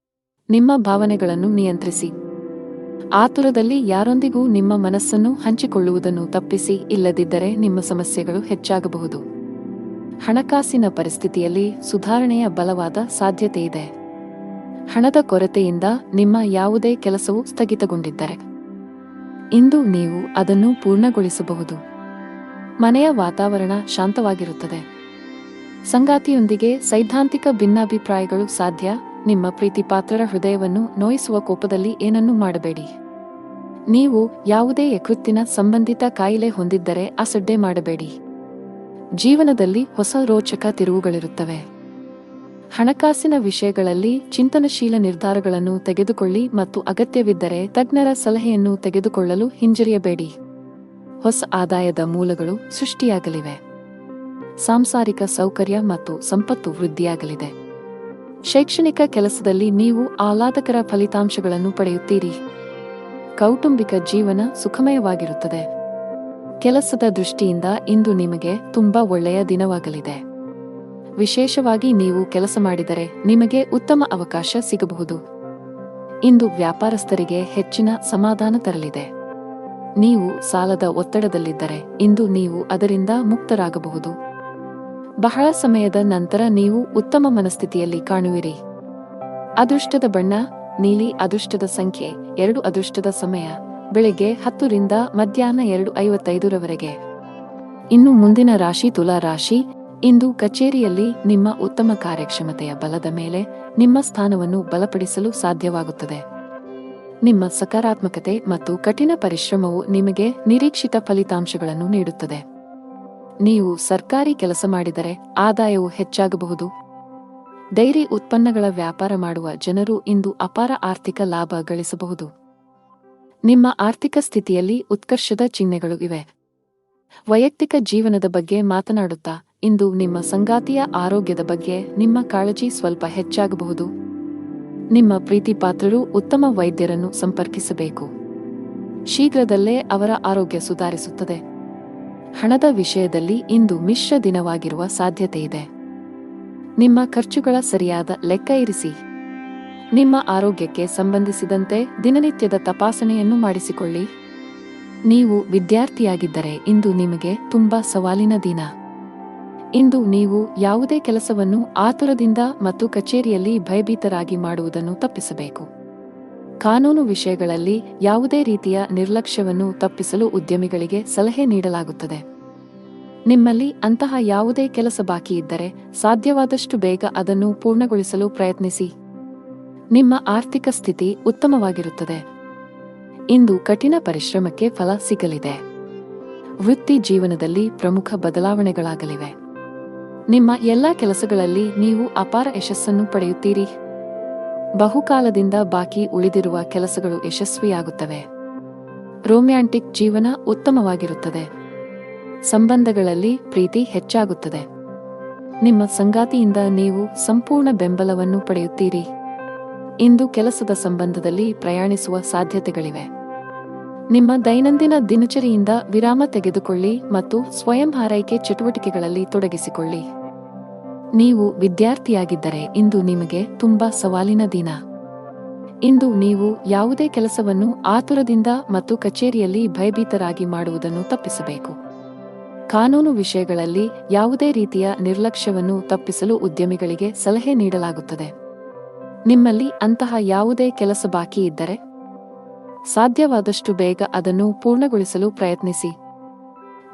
[SPEAKER 1] ನಿಮ್ಮ ಭಾವನೆಗಳನ್ನು ನಿಯಂತ್ರಿಸಿ. ಆತುರದಲ್ಲಿ ಯಾರೊಂದಿಗೂ ನಿಮ್ಮ ಮನಸ್ಸನ್ನು ಹಂಚಿಕೊಳ್ಳುವುದನ್ನು ತಪ್ಪಿಸಿ, ಇಲ್ಲದಿದ್ದರೆ ನಿಮ್ಮ ಸಮಸ್ಯೆಗಳು ಹೆಚ್ಚಾಗಬಹುದು. ಹಣಕಾಸಿನ ಪರಿಸ್ಥಿತಿಯಲ್ಲಿ ಸುಧಾರಣೆಯ ಬಲವಾದ ಸಾಧ್ಯತೆಯಿದೆ. ಹಣದ ಕೊರತೆಯಿಂದ ನಿಮ್ಮ ಯಾವುದೇ ಕೆಲಸವು ಸ್ಥಗಿತಗೊಂಡಿದ್ದರೆ ಇಂದು ನೀವು ಅದನ್ನು ಪೂರ್ಣಗೊಳಿಸಬಹುದು. ಮನೆಯ ವಾತಾವರಣ ಶಾಂತವಾಗಿರುತ್ತದೆ. ಸಂಗಾತಿಯೊಂದಿಗೆ ಸೈದ್ಧಾಂತಿಕ ಭಿನ್ನಾಭಿಪ್ರಾಯಗಳು ಸಾಧ್ಯ. ನಿಮ್ಮ ಪ್ರೀತಿಪಾತ್ರರ ಹೃದಯವನ್ನು ನೋಯಿಸುವ ಕೋಪದಲ್ಲಿ ಏನನ್ನೂ ಮಾಡಬೇಡಿ. ನೀವು ಯಾವುದೇ ಯಕೃತ್ತಿನ ಸಂಬಂಧಿತ ಕಾಯಿಲೆ ಹೊಂದಿದ್ದರೆ ಅಸಡ್ಡೆ ಮಾಡಬೇಡಿ. ಜೀವನದಲ್ಲಿ ಹೊಸ ರೋಚಕ ತಿರುವುಗಳಿರುತ್ತವೆ. ಹಣಕಾಸಿನ ವಿಷಯಗಳಲ್ಲಿ ಚಿಂತನಶೀಲ ನಿರ್ಧಾರಗಳನ್ನು ತೆಗೆದುಕೊಳ್ಳಿ ಮತ್ತು ಅಗತ್ಯವಿದ್ದರೆ ತಜ್ಞರ ಸಲಹೆಯನ್ನು ತೆಗೆದುಕೊಳ್ಳಲು ಹಿಂಜರಿಯಬೇಡಿ. ಹೊಸ ಆದಾಯದ ಮೂಲಗಳು ಸೃಷ್ಟಿಯಾಗಲಿವೆ. ಸಾಂಸಾರಿಕ ಸೌಕರ್ಯ ಮತ್ತು ಸಂಪತ್ತು ವೃದ್ಧಿಯಾಗಲಿದೆ. ಶೈಕ್ಷಣಿಕ ಕೆಲಸದಲ್ಲಿ ನೀವು ಆಹ್ಲಾದಕರ ಫಲಿತಾಂಶಗಳನ್ನು ಪಡೆಯುತ್ತೀರಿ. ಕೌಟುಂಬಿಕ ಜೀವನ ಸುಖಮಯವಾಗಿರುತ್ತದೆ. ಕೆಲಸದ ದೃಷ್ಟಿಯಿಂದ ಇಂದು ನಿಮಗೆ ತುಂಬಾ ಒಳ್ಳೆಯ ದಿನವಾಗಲಿದೆ. ವಿಶೇಷವಾಗಿ ನೀವು ಕೆಲಸ ಮಾಡಿದರೆ ನಿಮಗೆ ಉತ್ತಮ ಅವಕಾಶ ಸಿಗಬಹುದು. ಇಂದು ವ್ಯಾಪಾರಸ್ಥರಿಗೆ ಹೆಚ್ಚಿನ ಸಮಾಧಾನ ತರಲಿದೆ. ನೀವು ಸಾಲದ ಒತ್ತಡದಲ್ಲಿದ್ದರೆ ಇಂದು ನೀವು ಅದರಿಂದ ಮುಕ್ತರಾಗಬಹುದು. ಬಹಳ ಸಮಯದ ನಂತರ ನೀವು ಉತ್ತಮ ಮನಸ್ಥಿತಿಯಲ್ಲಿ ಕಾಣುವಿರಿ. ಅದೃಷ್ಟದ ಬಣ್ಣ ನೀಲಿ. ಅದೃಷ್ಟದ ಸಂಖ್ಯೆ 2. ಅದೃಷ್ಟದ ಸಮಯ ಬೆಳಿಗ್ಗೆ 10 ರಿಂದ ಮಧ್ಯಾಹ್ನ 2:55 ಇನ್ನು ಮುಂದಿನ ರಾಶಿ ತುಲಾ ರಾಶಿ. ಇಂದು ಕಚೇರಿಯಲ್ಲಿ ನಿಮ್ಮ ಉತ್ತಮ ಕಾರ್ಯಕ್ಷಮತೆಯ ಬಲದ ಮೇಲೆ ನಿಮ್ಮ ಸ್ಥಾನವನ್ನು ಬಲಪಡಿಸಲು ಸಾಧ್ಯವಾಗುತ್ತದೆ. ನಿಮ್ಮ ಸಕಾರಾತ್ಮಕತೆ ಮತ್ತು ಕಠಿಣ ಪರಿಶ್ರಮವು ನಿಮಗೆ ನಿರೀಕ್ಷಿತ ಫಲಿತಾಂಶಗಳನ್ನು ನೀಡುತ್ತದೆ. ನೀವು ಸರ್ಕಾರಿ ಕೆಲಸ ಮಾಡಿದರೆ ಆದಾಯವು ಹೆಚ್ಚಾಗಬಹುದು. ಡೈರಿ ಉತ್ಪನ್ನಗಳ ವ್ಯಾಪಾರ ಮಾಡುವ ಜನರು ಇಂದು ಅಪಾರ ಆರ್ಥಿಕ ಲಾಭ ಗಳಿಸಬಹುದು. ನಿಮ್ಮ ಆರ್ಥಿಕ ಸ್ಥಿತಿಯಲ್ಲಿ ಉತ್ಕರ್ಷದ ಚಿಹ್ನೆಗಳು ಇವೆ. ವೈಯಕ್ತಿಕ ಜೀವನದ ಬಗ್ಗೆ ಮಾತನಾಡುತ್ತಾ ಇಂದು ನಿಮ್ಮ ಸಂಗಾತಿಯ ಆರೋಗ್ಯದ ಬಗ್ಗೆ ನಿಮ್ಮ ಕಾಳಜಿ ಸ್ವಲ್ಪ ಹೆಚ್ಚಾಗಬಹುದು. ನಿಮ್ಮ ಪ್ರೀತಿಪಾತ್ರರು ಉತ್ತಮ ವೈದ್ಯರನ್ನು ಸಂಪರ್ಕಿಸಬೇಕು. ಶೀಘ್ರದಲ್ಲೇ ಅವರ ಆರೋಗ್ಯ ಸುಧಾರಿಸುತ್ತದೆ. ಹಣದ ವಿಷಯದಲ್ಲಿ ಇಂದು ಮಿಶ್ರ ದಿನವಾಗಿರುವ ಸಾಧ್ಯತೆಯಿದೆ. ನಿಮ್ಮ ಖರ್ಚುಗಳ ಸರಿಯಾದ ಲೆಕ್ಕ ಇರಿಸಿ. ನಿಮ್ಮ ಆರೋಗ್ಯಕ್ಕೆ ಸಂಬಂಧಿಸಿದಂತೆ ದಿನನಿತ್ಯದ ತಪಾಸಣೆಯನ್ನು ಮಾಡಿಸಿಕೊಳ್ಳಿ. ನೀವು ವಿದ್ಯಾರ್ಥಿಯಾಗಿದ್ದರೆ ಇಂದು ನಿಮಗೆ ತುಂಬಾ ಸವಾಲಿನ ದಿನ. ಇಂದು ನೀವು ಯಾವುದೇ ಕೆಲಸವನ್ನು ಆತುರದಿಂದ ಮತ್ತು ಕಚೇರಿಯಲ್ಲಿ ಭಯಭೀತರಾಗಿ ಮಾಡುವುದನ್ನು ತಪ್ಪಿಸಬೇಕು. ಕಾನೂನು ವಿಷಯಗಳಲ್ಲಿ ಯಾವುದೇ ರೀತಿಯ ನಿರ್ಲಕ್ಷ್ಯವನ್ನು ತಪ್ಪಿಸಲು ಉದ್ಯಮಿಗಳಿಗೆ ಸಲಹೆ ನೀಡಲಾಗುತ್ತದೆ. ನಿಮ್ಮಲ್ಲಿ ಅಂತಹ ಯಾವುದೇ ಕೆಲಸ ಬಾಕಿ ಇದ್ದರೆ ಸಾಧ್ಯವಾದಷ್ಟು ಬೇಗ ಅದನ್ನು ಪೂರ್ಣಗೊಳಿಸಲು ಪ್ರಯತ್ನಿಸಿ. ನಿಮ್ಮ ಆರ್ಥಿಕ ಸ್ಥಿತಿ ಉತ್ತಮವಾಗಿರುತ್ತದೆ. ಇಂದು ಕಠಿಣ ಪರಿಶ್ರಮಕ್ಕೆ ಫಲ ಸಿಗಲಿದೆ. ವೃತ್ತಿ ಜೀವನದಲ್ಲಿ ಪ್ರಮುಖ ಬದಲಾವಣೆಗಳಾಗಲಿವೆ. ನಿಮ್ಮ ಎಲ್ಲಾ ಕೆಲಸಗಳಲ್ಲಿ ನೀವು ಅಪಾರ ಯಶಸ್ಸನ್ನು ಪಡೆಯುತ್ತೀರಿ. ಬಹುಕಾಲದಿಂದ ಬಾಕಿ ಉಳಿದಿರುವ ಕೆಲಸಗಳು ಯಶಸ್ವಿಯಾಗುತ್ತವೆ. ರೊಮ್ಯಾಂಟಿಕ್ ಜೀವನ ಉತ್ತಮವಾಗಿರುತ್ತದೆ. ಸಂಬಂಧಗಳಲ್ಲಿ ಪ್ರೀತಿ ಹೆಚ್ಚಾಗುತ್ತದೆ. ನಿಮ್ಮ ಸಂಗಾತಿಯಿಂದ ನೀವು ಸಂಪೂರ್ಣ ಬೆಂಬಲವನ್ನು ಪಡೆಯುತ್ತೀರಿ. ಇಂದು ಕೆಲಸದ ಸಂಬಂಧದಲ್ಲಿ ಪ್ರಯಾಣಿಸುವ ಸಾಧ್ಯತೆಗಳಿವೆ. ನಿಮ್ಮ ದೈನಂದಿನ ದಿನಚರಿಯಿಂದ ವಿರಾಮ ತೆಗೆದುಕೊಳ್ಳಿ ಮತ್ತು ಸ್ವಯಂ ಹಾರೈಕೆ ಚಟುವಟಿಕೆಗಳಲ್ಲಿ ತೊಡಗಿಸಿಕೊಳ್ಳಿ. ನೀವು ವಿದ್ಯಾರ್ಥಿಯಾಗಿದ್ದರೆ ಇಂದು ನಿಮಗೆ ತುಂಬಾ ಸವಾಲಿನ ದಿನ. ಇಂದು ನೀವು ಯಾವುದೇ ಕೆಲಸವನ್ನು ಆತುರದಿಂದ ಮತ್ತು ಕಚೇರಿಯಲ್ಲಿ ಭಯಭೀತರಾಗಿ ಮಾಡುವುದನ್ನು ತಪ್ಪಿಸಬೇಕು. ಕಾನೂನು ವಿಷಯಗಳಲ್ಲಿ ಯಾವುದೇ ರೀತಿಯ ನಿರ್ಲಕ್ಷ್ಯವನ್ನು ತಪ್ಪಿಸಲು ಉದ್ಯಮಿಗಳಿಗೆ ಸಲಹೆ ನೀಡಲಾಗುತ್ತದೆ. ನಿಮ್ಮಲ್ಲಿ ಅಂತಹ ಯಾವುದೇ ಕೆಲಸ ಬಾಕಿ ಇದ್ದರೆ ಸಾಧ್ಯವಾದಷ್ಟು ಬೇಗ ಅದನ್ನು ಪೂರ್ಣಗೊಳಿಸಲು ಪ್ರಯತ್ನಿಸಿ.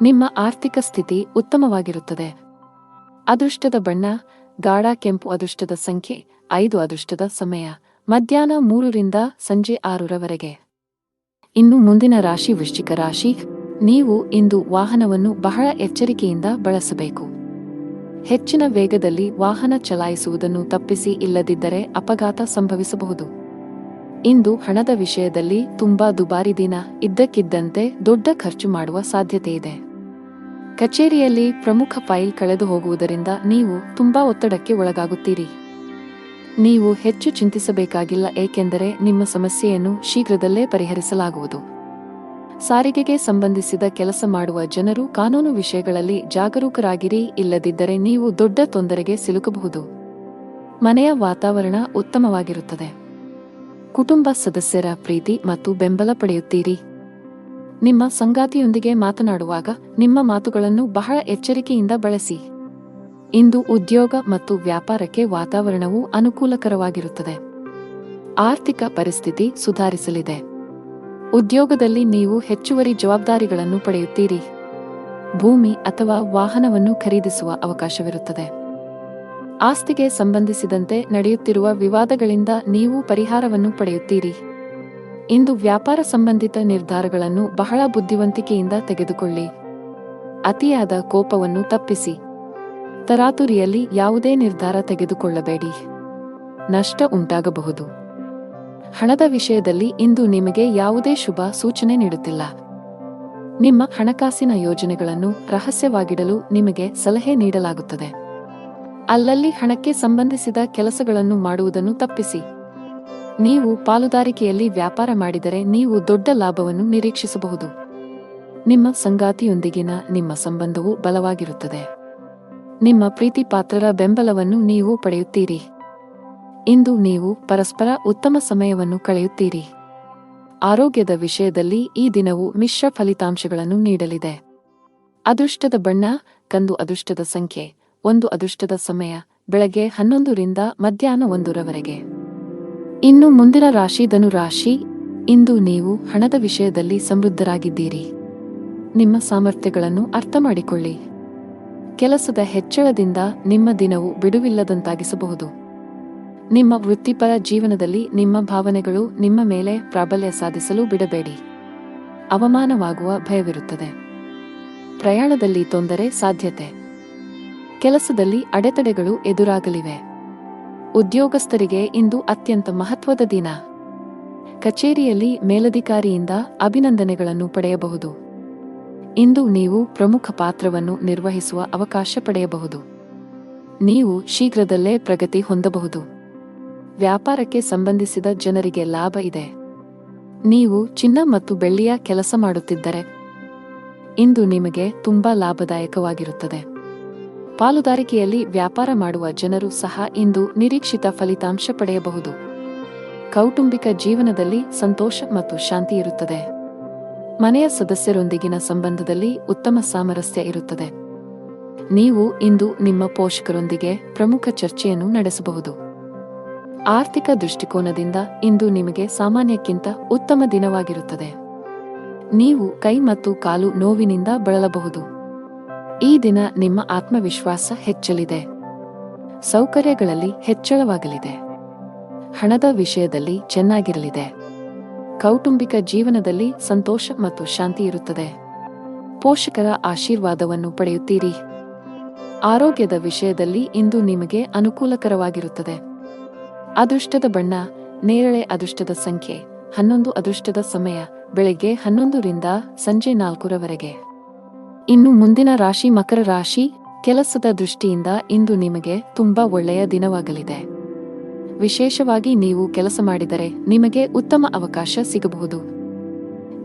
[SPEAKER 1] ನಿಮ್ಮ ಆರ್ಥಿಕ ಸ್ಥಿತಿ ಉತ್ತಮವಾಗಿರುತ್ತದೆ. ಅದೃಷ್ಟದ ಬಣ್ಣ ಗಾಢ ಕೆಂಪು. ಅದೃಷ್ಟದ ಸಂಖ್ಯೆ 5. ಅದೃಷ್ಟದ ಸಮಯ ಮಧ್ಯಾಹ್ನ 3 ರಿಂದ ಸಂಜೆ 6 ಇನ್ನು ಮುಂದಿನ ರಾಶಿ ವೃಶ್ಚಿಕ ರಾಶಿ. ನೀವು ಇಂದು ವಾಹನವನ್ನು ಬಹಳ ಎಚ್ಚರಿಕೆಯಿಂದ ಬಳಸಬೇಕು. ಹೆಚ್ಚಿನ ವೇಗದಲ್ಲಿ ವಾಹನ ಚಲಾಯಿಸುವುದನ್ನು ತಪ್ಪಿಸಿ, ಇಲ್ಲದಿದ್ದರೆ ಅಪಘಾತ ಸಂಭವಿಸಬಹುದು. ಇಂದು ಹಣದ ವಿಷಯದಲ್ಲಿ ತುಂಬಾ ದುಬಾರಿ ದಿನ. ಇದ್ದಕ್ಕಿದ್ದಂತೆ ದೊಡ್ಡ ಖರ್ಚು ಮಾಡುವ ಸಾಧ್ಯತೆಯಿದೆ. ಕಚೇರಿಯಲ್ಲಿ ಪ್ರಮುಖ ಫೈಲ್ ಕಳೆದು ಹೋಗುವುದರಿಂದ ನೀವು ತುಂಬಾ ಒತ್ತಡಕ್ಕೆ ಒಳಗಾಗುತ್ತೀರಿ. ನೀವು ಹೆಚ್ಚು ಚಿಂತಿಸಬೇಕಾಗಿಲ್ಲ, ಏಕೆಂದರೆ ನಿಮ್ಮ ಸಮಸ್ಯೆಯನ್ನು ಶೀಘ್ರದಲ್ಲೇ ಪರಿಹರಿಸಲಾಗುವುದು. ಸಾರಿಗೆಗೆ ಸಂಬಂಧಿಸಿದ ಕೆಲಸ ಮಾಡುವ ಜನರು ಕಾನೂನು ವಿಷಯಗಳಲ್ಲಿ ಜಾಗರೂಕರಾಗಿರಿ, ಇಲ್ಲದಿದ್ದರೆ ನೀವು ದೊಡ್ಡ ತೊಂದರೆಗೆ ಸಿಲುಕಬಹುದು. ಮನೆಯ ವಾತಾವರಣ ಉತ್ತಮವಾಗಿರುತ್ತದೆ. ಕುಟುಂಬ ಸದಸ್ಯರ ಪ್ರೀತಿ ಮತ್ತು ಬೆಂಬಲ ಪಡೆಯುತ್ತೀರಿ. ನಿಮ್ಮ ಸಂಗಾತಿಯೊಂದಿಗೆ ಮಾತನಾಡುವಾಗ ನಿಮ್ಮ ಮಾತುಗಳನ್ನು ಬಹಳ ಎಚ್ಚರಿಕೆಯಿಂದ ಬಳಸಿ. ಇಂದು ಉದ್ಯೋಗ ಮತ್ತು ವ್ಯಾಪಾರಕ್ಕೆ ವಾತಾವರಣವು ಅನುಕೂಲಕರವಾಗಿರುತ್ತದೆ. ಆರ್ಥಿಕ ಪರಿಸ್ಥಿತಿ ಸುಧಾರಿಸಲಿದೆ. ಉದ್ಯೋಗದಲ್ಲಿ ನೀವು ಹೆಚ್ಚುವರಿ ಜವಾಬ್ದಾರಿಗಳನ್ನು ಪಡೆಯುತ್ತೀರಿ. ಭೂಮಿ ಅಥವಾ ವಾಹನವನ್ನು ಖರೀದಿಸುವ ಅವಕಾಶವಿರುತ್ತದೆ. ಆಸ್ತಿಗೆ ಸಂಬಂಧಿಸಿದಂತೆ ನಡೆಯುತ್ತಿರುವ ವಿವಾದಗಳಿಂದ ನೀವು ಪರಿಹಾರವನ್ನು ಪಡೆಯುತ್ತೀರಿ. ಇಂದು ವ್ಯಾಪಾರ ಸಂಬಂಧಿತ ನಿರ್ಧಾರಗಳನ್ನು ಬಹಳ ಬುದ್ಧಿವಂತಿಕೆಯಿಂದ ತೆಗೆದುಕೊಳ್ಳಿ. ಅತಿಯಾದ ಕೋಪವನ್ನು ತಪ್ಪಿಸಿ. ತರಾತುರಿಯಲ್ಲಿ ಯಾವುದೇ ನಿರ್ಧಾರ ತೆಗೆದುಕೊಳ್ಳಬೇಡಿ. ನಷ್ಟ ಉಂಟಾಗಬಹುದು. ಹಣದ ವಿಷಯದಲ್ಲಿ ಇಂದು ನಿಮಗೆ ಯಾವುದೇ ಶುಭ ಸೂಚನೆ ನೀಡುತ್ತಿಲ್ಲ. ನಿಮ್ಮ ಹಣಕಾಸಿನ ಯೋಜನೆಗಳನ್ನು ರಹಸ್ಯವಾಗಿಡಲು ನಿಮಗೆ ಸಲಹೆ ನೀಡಲಾಗುತ್ತದೆ. ಅಲ್ಲಲ್ಲಿ ಹಣಕ್ಕೆ ಸಂಬಂಧಿಸಿದ ಕೆಲಸಗಳನ್ನು ಮಾಡುವುದನ್ನು ತಪ್ಪಿಸಿ. ನೀವು ಪಾಲುದಾರಿಕೆಯಲ್ಲಿ ವ್ಯಾಪಾರ ಮಾಡಿದರೆ ನೀವು ದೊಡ್ಡ ಲಾಭವನ್ನು ನಿರೀಕ್ಷಿಸಬಹುದು. ನಿಮ್ಮ ಸಂಗಾತಿಯೊಂದಿಗಿನ ನಿಮ್ಮ ಸಂಬಂಧವು ಬಲವಾಗಿರುತ್ತದೆ. ನಿಮ್ಮ ಪ್ರೀತಿಪಾತ್ರರ ಬೆಂಬಲವನ್ನು ನೀವು ಪಡೆಯುತ್ತೀರಿ. ಇಂದು ನೀವು ಪರಸ್ಪರ ಉತ್ತಮ ಸಮಯವನ್ನು ಕಳೆಯುತ್ತೀರಿ. ಆರೋಗ್ಯದ ವಿಷಯದಲ್ಲಿ ಈ ದಿನವು ಮಿಶ್ರ ಫಲಿತಾಂಶಗಳನ್ನು ನೀಡಲಿದೆ. ಅದೃಷ್ಟದ ಬಣ್ಣ ಕಂದು. ಅದೃಷ್ಟದ ಸಂಖ್ಯೆ 1. ಅದೃಷ್ಟದ ಸಮಯ ಬೆಳಗ್ಗೆ 11 ರಿಂದ ಮಧ್ಯಾಹ್ನ 1 ರವರೆಗೆ. ಇನ್ನು ಮುಂದಿನ ರಾಶಿ ಧನು ರಾಶಿ. ಇಂದು ನೀವು ಹಣದ ವಿಷಯದಲ್ಲಿ ಸಮೃದ್ಧರಾಗಿದ್ದೀರಿ. ನಿಮ್ಮ ಸಾಮರ್ಥ್ಯಗಳನ್ನು ಅರ್ಥಮಾಡಿಕೊಳ್ಳಿ. ಕೆಲಸದ ಹೆಚ್ಚಳದಿಂದ ನಿಮ್ಮ ದಿನವು ಬಿಡುವಿಲ್ಲದಂತಾಗಿಸಬಹುದು. ನಿಮ್ಮ ವೃತ್ತಿಪರ ಜೀವನದಲ್ಲಿ ನಿಮ್ಮ ಭಾವನೆಗಳು ನಿಮ್ಮ ಮೇಲೆ ಪ್ರಾಬಲ್ಯ ಸಾಧಿಸಲು ಬಿಡಬೇಡಿ. ಅವಮಾನವಾಗುವ ಭಯವಿರುತ್ತದೆ. ಪ್ರಯಾಣದಲ್ಲಿ ತೊಂದರೆ ಸಾಧ್ಯತೆ. ಕೆಲಸದಲ್ಲಿ ಅಡೆತಡೆಗಳು ಎದುರಾಗಲಿವೆ. ಉದ್ಯೋಗಸ್ಥರಿಗೆ ಇಂದು ಅತ್ಯಂತ ಮಹತ್ವದ ದಿನ. ಕಚೇರಿಯಲ್ಲಿ ಮೇಲಧಿಕಾರಿಯಿಂದ ಅಭಿನಂದನೆಗಳನ್ನು ಪಡೆಯಬಹುದು. ಇಂದು ನೀವು ಪ್ರಮುಖ ಪಾತ್ರವನ್ನು ನಿರ್ವಹಿಸುವ ಅವಕಾಶ ಪಡೆಯಬಹುದು. ನೀವು ಶೀಘ್ರದಲ್ಲೇ ಪ್ರಗತಿ ಹೊಂದಬಹುದು. ವ್ಯಾಪಾರಕ್ಕೆ ಸಂಬಂಧಿಸಿದ ಜನರಿಗೆ ಲಾಭ ಇದೆ. ನೀವು ಚಿನ್ನ ಮತ್ತು ಬೆಳ್ಳಿಯ ಕೆಲಸ ಮಾಡುತ್ತಿದ್ದರೆ ಇಂದು ನಿಮಗೆ ತುಂಬಾ ಲಾಭದಾಯಕವಾಗಿರುತ್ತದೆ. ಪಾಲುದಾರಿಕೆಯಲ್ಲಿ ವ್ಯಾಪಾರ ಮಾಡುವ ಜನರು ಸಹ ಇಂದು ನಿರೀಕ್ಷಿತ ಫಲಿತಾಂಶ ಪಡೆಯಬಹುದು. ಕೌಟುಂಬಿಕ ಜೀವನದಲ್ಲಿ ಸಂತೋಷ ಮತ್ತು ಶಾಂತಿ ಇರುತ್ತದೆ. ಮನೆಯ ಸದಸ್ಯರೊಂದಿಗಿನ ಸಂಬಂಧದಲ್ಲಿ ಉತ್ತಮ ಸಾಮರಸ್ಯ ಇರುತ್ತದೆ. ನೀವು ಇಂದು ನಿಮ್ಮ ಪೋಷಕರೊಂದಿಗೆ ಪ್ರಮುಖ ಚರ್ಚೆಯನ್ನು ನಡೆಸಬಹುದು. ಆರ್ಥಿಕ ದೃಷ್ಟಿಕೋನದಿಂದ ಇಂದು ನಿಮಗೆ ಸಾಮಾನ್ಯಕ್ಕಿಂತ ಉತ್ತಮ ದಿನವಾಗಿರುತ್ತದೆ. ನೀವು ಕೈ ಮತ್ತು ಕಾಲು ನೋವಿನಿಂದ ಬಳಲಬಹುದು. ಈ ದಿನ ನಿಮ್ಮ ಆತ್ಮವಿಶ್ವಾಸ ಹೆಚ್ಚಲಿದೆ. ಸೌಕರ್ಯಗಳಲ್ಲಿ ಹೆಚ್ಚಳವಾಗಲಿದೆ. ಹಣದ ವಿಷಯದಲ್ಲಿ ಚೆನ್ನಾಗಿರಲಿದೆ. ಕೌಟುಂಬಿಕ ಜೀವನದಲ್ಲಿ ಸಂತೋಷ ಮತ್ತು ಶಾಂತಿ ಇರುತ್ತದೆ. ಪೋಷಕರ ಆಶೀರ್ವಾದವನ್ನು ಪಡೆಯುತ್ತೀರಿ. ಆರೋಗ್ಯದ ವಿಷಯದಲ್ಲಿ ಇಂದು ನಿಮಗೆ ಅನುಕೂಲಕರವಾಗಿರುತ್ತದೆ. ಅದೃಷ್ಟದ ಬಣ್ಣ ನೇರಳೆ. ಅದೃಷ್ಟದ ಸಂಖ್ಯೆ 11. ಅದೃಷ್ಟದ ಸಮಯ ಬೆಳಗ್ಗೆ 11 ರಿಂದ ಸಂಜೆ 4 ರವರೆಗೆ. ಇನ್ನು ಮುಂದಿನ ರಾಶಿ ಮಕರ ರಾಶಿ. ಕೆಲಸದ ದೃಷ್ಟಿಯಿಂದ ಇಂದು ನಿಮಗೆ ತುಂಬಾ ಒಳ್ಳೆಯ ದಿನವಾಗಲಿದೆ. ವಿಶೇಷವಾಗಿ ನೀವು ಕೆಲಸ ಮಾಡಿದರೆ ನಿಮಗೆ ಉತ್ತಮ ಅವಕಾಶ ಸಿಗಬಹುದು.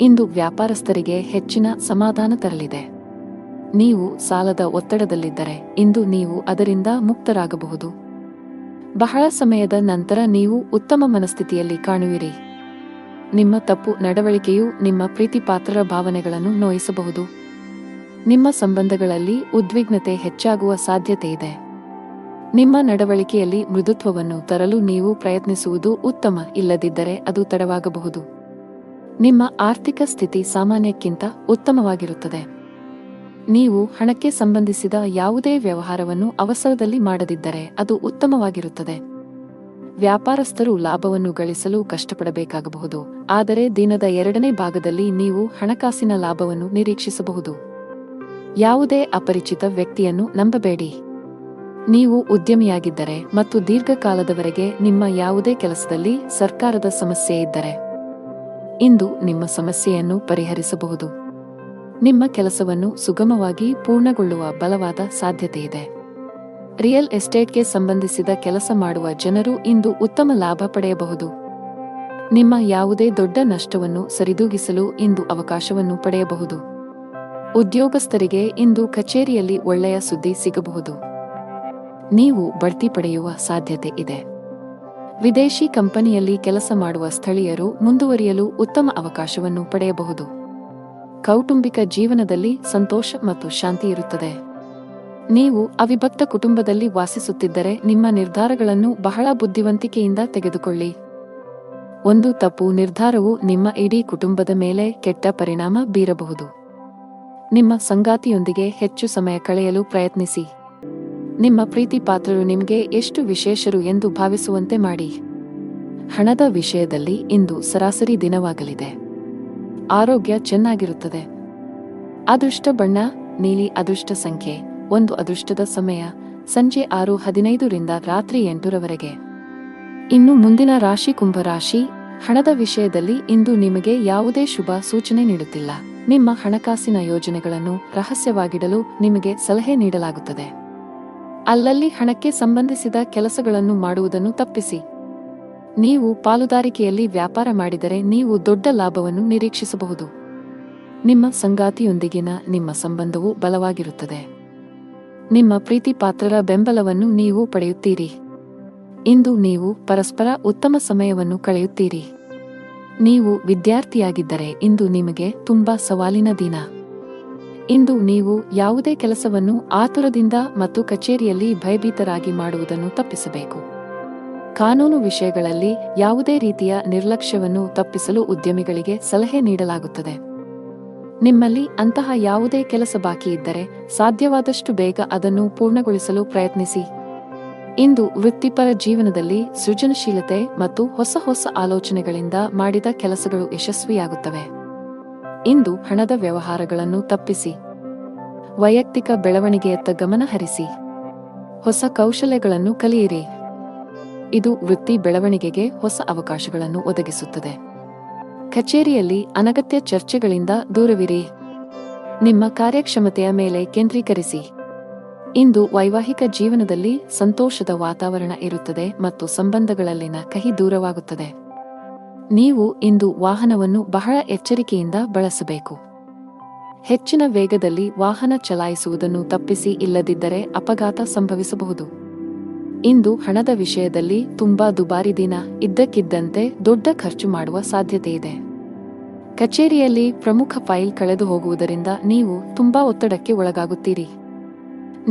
[SPEAKER 1] ಇಂದು ವ್ಯಾಪಾರಸ್ಥರಿಗೆ ಹೆಚ್ಚಿನ ಸಮಾಧಾನ ತರಲಿದೆ. ನೀವು ಸಾಲದ ಒತ್ತಡದಲ್ಲಿದ್ದರೆ ಇಂದು ನೀವು ಅದರಿಂದ ಮುಕ್ತರಾಗಬಹುದು. ಬಹಳ ಸಮಯದ ನಂತರ ನೀವು ಉತ್ತಮ ಮನಸ್ಥಿತಿಯಲ್ಲಿ ಕಾಣುವಿರಿ. ನಿಮ್ಮ ತಪ್ಪು ನಡವಳಿಕೆಯು ನಿಮ್ಮ ಪ್ರೀತಿಪಾತ್ರರ ಭಾವನೆಗಳನ್ನು ನೋಯಿಸಬಹುದು. ನಿಮ್ಮ ಸಂಬಂಧಗಳಲ್ಲಿ ಉದ್ವಿಗ್ನತೆ ಹೆಚ್ಚಾಗುವ ಸಾಧ್ಯತೆಯಿದೆ. ನಿಮ್ಮ ನಡವಳಿಕೆಯಲ್ಲಿ ಮೃದುತ್ವವನ್ನು ತರಲು ನೀವು ಪ್ರಯತ್ನಿಸುವುದು ಉತ್ತಮ, ಇಲ್ಲದಿದ್ದರೆ ಅದು ತಡವಾಗಬಹುದು. ನಿಮ್ಮ ಆರ್ಥಿಕ ಸ್ಥಿತಿ ಸಾಮಾನ್ಯಕ್ಕಿಂತ ಉತ್ತಮವಾಗಿರುತ್ತದೆ. ನೀವು ಹಣಕ್ಕೆ ಸಂಬಂಧಿಸಿದ ಯಾವುದೇ ವ್ಯವಹಾರವನ್ನು ಅವಸರದಲ್ಲಿ ಮಾಡದಿದ್ದರೆ ಅದು ಉತ್ತಮವಾಗಿರುತ್ತದೆ. ವ್ಯಾಪಾರಸ್ಥರು ಲಾಭವನ್ನು ಗಳಿಸಲು ಕಷ್ಟಪಡಬೇಕಾಗಬಹುದು. ಆದರೆ ದಿನದ 2ನೇ ಭಾಗದಲ್ಲಿ ನೀವು ಹಣಕಾಸಿನ ಲಾಭವನ್ನು ನಿರೀಕ್ಷಿಸಬಹುದು. ಯಾವುದೇ ಅಪರಿಚಿತ ವ್ಯಕ್ತಿಯನ್ನು ನಂಬಬೇಡಿ. ನೀವು ಉದ್ಯಮಿಯಾಗಿದ್ದರೆ ಮತ್ತು ದೀರ್ಘಕಾಲದವರೆಗೆ ನಿಮ್ಮ ಯಾವುದೇ ಕೆಲಸದಲ್ಲಿ ಸರ್ಕಾರದ ಸಮಸ್ಯೆ ಇದ್ದರೆ ಇಂದು ನಿಮ್ಮ ಸಮಸ್ಯೆಯನ್ನು ಪರಿಹರಿಸಬಹುದು. ನಿಮ್ಮ ಕೆಲಸವನ್ನು ಸುಗಮವಾಗಿ ಪೂರ್ಣಗೊಳ್ಳುವ ಬಲವಾದ ಸಾಧ್ಯತೆಯಿದೆ. ರಿಯಲ್ ಎಸ್ಟೇಟ್ಗೆ ಸಂಬಂಧಿಸಿದ ಕೆಲಸ ಮಾಡುವ ಜನರು ಇಂದು ಉತ್ತಮ ಲಾಭ ಪಡೆಯಬಹುದು. ನಿಮ್ಮ ಯಾವುದೇ ದೊಡ್ಡ ನಷ್ಟವನ್ನು ಸರಿದೂಗಿಸಲು ಇಂದು ಅವಕಾಶವನ್ನು ಪಡೆಯಬಹುದು. ಉದ್ಯೋಗಸ್ಥರಿಗೆ ಇಂದು ಕಚೇರಿಯಲ್ಲಿ ಒಳ್ಳೆಯ ಸುದ್ದಿ ಸಿಗಬಹುದು. ನೀವು ಬಡ್ತಿ ಪಡೆಯುವ ಸಾಧ್ಯತೆ ಇದೆ. ವಿದೇಶಿ ಕಂಪನಿಯಲ್ಲಿ ಕೆಲಸ ಮಾಡುವ ಸ್ಥಳೀಯರು ಮುಂದುವರಿಯಲು ಉತ್ತಮ ಅವಕಾಶವನ್ನು ಪಡೆಯಬಹುದು. ಕೌಟುಂಬಿಕ ಜೀವನದಲ್ಲಿ ಸಂತೋಷ ಮತ್ತು ಶಾಂತಿ ಇರುತ್ತದೆ. ನೀವು ಅವಿಭಕ್ತ ಕುಟುಂಬದಲ್ಲಿ ವಾಸಿಸುತ್ತಿದ್ದರೆ ನಿಮ್ಮ ನಿರ್ಧಾರಗಳನ್ನು ಬಹಳ ಬುದ್ಧಿವಂತಿಕೆಯಿಂದ ತೆಗೆದುಕೊಳ್ಳಿ. ಒಂದು ತಪ್ಪು ನಿರ್ಧಾರವು ನಿಮ್ಮ ಇಡೀ ಕುಟುಂಬದ ಮೇಲೆ ಕೆಟ್ಟ ಪರಿಣಾಮ ಬೀರಬಹುದು. ನಿಮ್ಮ ಸಂಗಾತಿಯೊಂದಿಗೆ ಹೆಚ್ಚು ಸಮಯ ಕಳೆಯಲು ಪ್ರಯತ್ನಿಸಿ. ನಿಮ್ಮ ಪ್ರೀತಿ ಪಾತ್ರರು ನಿಮಗೆ ಎಷ್ಟು ವಿಶೇಷರು ಎಂದು ಭಾವಿಸುವಂತೆ ಮಾಡಿ. ಹಣದ ವಿಷಯದಲ್ಲಿ ಇಂದು ಸರಾಸರಿ ದಿನವಾಗಲಿದೆ. ಆರೋಗ್ಯ ಚೆನ್ನಾಗಿರುತ್ತದೆ. ಅದೃಷ್ಟ ಬಣ್ಣ ನೀಲಿ. ಅದೃಷ್ಟ ಸಂಖ್ಯೆ 1. ಅದೃಷ್ಟದ ಸಮಯ ಸಂಜೆ 6:15 ರಿಂದ ರಾತ್ರಿ 8 ರವರೆಗೆ. ಇನ್ನು ಮುಂದಿನ ರಾಶಿ ಕುಂಭ ರಾಶಿ. ಹಣದ ವಿಷಯದಲ್ಲಿ ಇಂದು ನಿಮಗೆ ಯಾವುದೇ ಶುಭ ಸೂಚನೆ ನೀಡುತ್ತಿಲ್ಲ. ನಿಮ್ಮ ಹಣಕಾಸಿನ ಯೋಜನೆಗಳನ್ನು ರಹಸ್ಯವಾಗಿಡಲು ನಿಮಗೆ ಸಲಹೆ ನೀಡಲಾಗುತ್ತದೆ. ಅಲ್ಲಲ್ಲಿ ಹಣಕ್ಕೆ ಸಂಬಂಧಿಸಿದ ಕೆಲಸಗಳನ್ನು ಮಾಡುವುದನ್ನು ತಪ್ಪಿಸಿ. ನೀವು ಪಾಲುದಾರಿಕೆಯಲ್ಲಿ ವ್ಯಾಪಾರ ಮಾಡಿದರೆ ನೀವು ದೊಡ್ಡ ಲಾಭವನ್ನು ನಿರೀಕ್ಷಿಸಬಹುದು. ನಿಮ್ಮ ಸಂಗಾತಿಯೊಂದಿಗಿನ ನಿಮ್ಮ ಸಂಬಂಧವು ಬಲವಾಗಿರುತ್ತದೆ. ನಿಮ್ಮ ಪ್ರೀತಿ ಪಾತ್ರರ ಬೆಂಬಲವನ್ನು ನೀವು ಪಡೆಯುತ್ತೀರಿ. ಇಂದು ನೀವು ಪರಸ್ಪರ ಉತ್ತಮ ಸಮಯವನ್ನು ಕಳೆಯುತ್ತೀರಿ. ನೀವು ವಿದ್ಯಾರ್ಥಿಯಾಗಿದ್ದರೆ ಇಂದು ನಿಮಗೆ ತುಂಬಾ ಸವಾಲಿನ ದಿನ. ಇಂದು ನೀವು ಯಾವುದೇ ಕೆಲಸವನ್ನು ಆತುರದಿಂದ ಮತ್ತು ಕಚೇರಿಯಲ್ಲಿ ಭಯಭೀತರಾಗಿ ಮಾಡುವುದನ್ನು ತಪ್ಪಿಸಬೇಕು. ಕಾನೂನು ವಿಷಯಗಳಲ್ಲಿ ಯಾವುದೇ ರೀತಿಯ ನಿರ್ಲಕ್ಷ್ಯವನ್ನು ತಪ್ಪಿಸಲು ಉದ್ಯಮಿಗಳಿಗೆ ಸಲಹೆ ನೀಡಲಾಗುತ್ತದೆ. ನಿಮ್ಮಲ್ಲಿ ಅಂತಹ ಯಾವುದೇ ಕೆಲಸ ಬಾಕಿ ಇದ್ದರೆ ಸಾಧ್ಯವಾದಷ್ಟು ಬೇಗ ಅದನ್ನು ಪೂರ್ಣಗೊಳಿಸಲು ಪ್ರಯತ್ನಿಸಿ. ಇಂದು ವೃತ್ತಿಪರ ಜೀವನದಲ್ಲಿ ಸೃಜನಶೀಲತೆ ಮತ್ತು ಹೊಸ ಆಲೋಚನೆಗಳಿಂದ ಮಾಡಿದ ಕೆಲಸಗಳು ಯಶಸ್ವಿಯಾಗುತ್ತವೆ. ಇಂದು ಹಣದ ವ್ಯವಹಾರಗಳನ್ನು ತಪ್ಪಿಸಿ. ವೈಯಕ್ತಿಕ ಬೆಳವಣಿಗೆಯತ್ತ ಗಮನ ಹರಿಸಿ. ಹೊಸ ಕೌಶಲ್ಯಗಳನ್ನು ಕಲಿಯಿರಿ. ಇದು ವೃತ್ತಿ ಬೆಳವಣಿಗೆಗೆ ಹೊಸ ಅವಕಾಶಗಳನ್ನು ಒದಗಿಸುತ್ತದೆ. ಕಚೇರಿಯಲ್ಲಿ ಅನಗತ್ಯ ಚರ್ಚೆಗಳಿಂದ ದೂರವಿರಿ. ನಿಮ್ಮ ಕಾರ್ಯಕ್ಷಮತೆಯ ಮೇಲೆ ಕೇಂದ್ರೀಕರಿಸಿ. ಇಂದು ವೈವಾಹಿಕ ಜೀವನದಲ್ಲಿ ಸಂತೋಷದ ವಾತಾವರಣ ಇರುತ್ತದೆ ಮತ್ತು ಸಂಬಂಧಗಳಲ್ಲಿನ ಕಹಿ ದೂರವಾಗುತ್ತದೆ. ನೀವು ಇಂದು ವಾಹನವನ್ನು ಬಹಳ ಎಚ್ಚರಿಕೆಯಿಂದ ಬಳಸಬೇಕು. ಹೆಚ್ಚಿನ ವೇಗದಲ್ಲಿ ವಾಹನ ಚಲಾಯಿಸುವುದನ್ನು ತಪ್ಪಿಸಿ, ಇಲ್ಲದಿದ್ದರೆ ಅಪಘಾತ ಸಂಭವಿಸಬಹುದು. ಇಂದು ಹಣದ ವಿಷಯದಲ್ಲಿ ತುಂಬಾ ದುಬಾರಿ ದಿನ. ಇದ್ದಕ್ಕಿದ್ದಂತೆ ದೊಡ್ಡ ಖರ್ಚು ಮಾಡುವ ಸಾಧ್ಯತೆಯಿದೆ. ಕಚೇರಿಯಲ್ಲಿ ಪ್ರಮುಖ ಫೈಲ್ ಕಳೆದು ಹೋಗುವುದರಿಂದ ನೀವು ತುಂಬಾ ಒತ್ತಡಕ್ಕೆ ಒಳಗಾಗುತ್ತೀರಿ.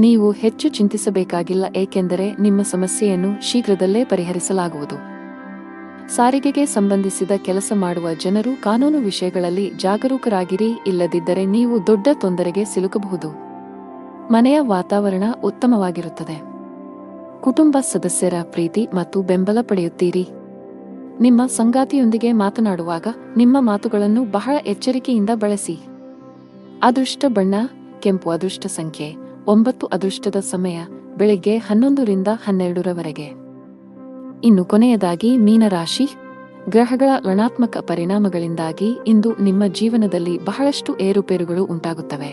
[SPEAKER 1] ನೀವು ಹೆಚ್ಚು ಚಿಂತಿಸಬೇಕಾಗಿಲ್ಲ, ಏಕೆಂದರೆ ನಿಮ್ಮ ಸಮಸ್ಯೆಯನ್ನು ಶೀಘ್ರದಲ್ಲೇ ಪರಿಹರಿಸಲಾಗುವುದು. ಸಾರಿಗೆಗೆ ಸಂಬಂಧಿಸಿದ ಕೆಲಸ ಮಾಡುವ ಜನರು ಕಾನೂನು ವಿಷಯಗಳಲ್ಲಿ ಜಾಗರೂಕರಾಗಿರಿ, ಇಲ್ಲದಿದ್ದರೆ ನೀವು ದೊಡ್ಡ ತೊಂದರೆಗೆ ಸಿಲುಕಬಹುದು. ಮನೆಯ ವಾತಾವರಣ ಉತ್ತಮವಾಗಿರುತ್ತದೆ. ಕುಟುಂಬ ಸದಸ್ಯರ ಪ್ರೀತಿ ಮತ್ತು ಬೆಂಬಲ ಪಡೆಯುತ್ತೀರಿ. ನಿಮ್ಮ ಸಂಗಾತಿಯೊಂದಿಗೆ ಮಾತನಾಡುವಾಗ ನಿಮ್ಮ ಮಾತುಗಳನ್ನು ಬಹಳ ಎಚ್ಚರಿಕೆಯಿಂದ ಬಳಸಿ. ಅದೃಷ್ಟ ಬಣ್ಣ ಕೆಂಪು. ಅದೃಷ್ಟ ಸಂಖ್ಯೆ 9. ಅದೃಷ್ಟದ ಸಮಯ ಬೆಳಗ್ಗೆ 11 ರಿಂದ 12 ರವರೆಗೆ. ಇನ್ನು ಕೊನೆಯದಾಗಿ ಮೀನರಾಶಿ. ಗ್ರಹಗಳ ಋಣಾತ್ಮಕ ಪರಿಣಾಮಗಳಿಂದಾಗಿ ಇಂದು ನಿಮ್ಮ ಜೀವನದಲ್ಲಿ ಬಹಳಷ್ಟು ಏರುಪೇರುಗಳು ಉಂಟಾಗುತ್ತವೆ.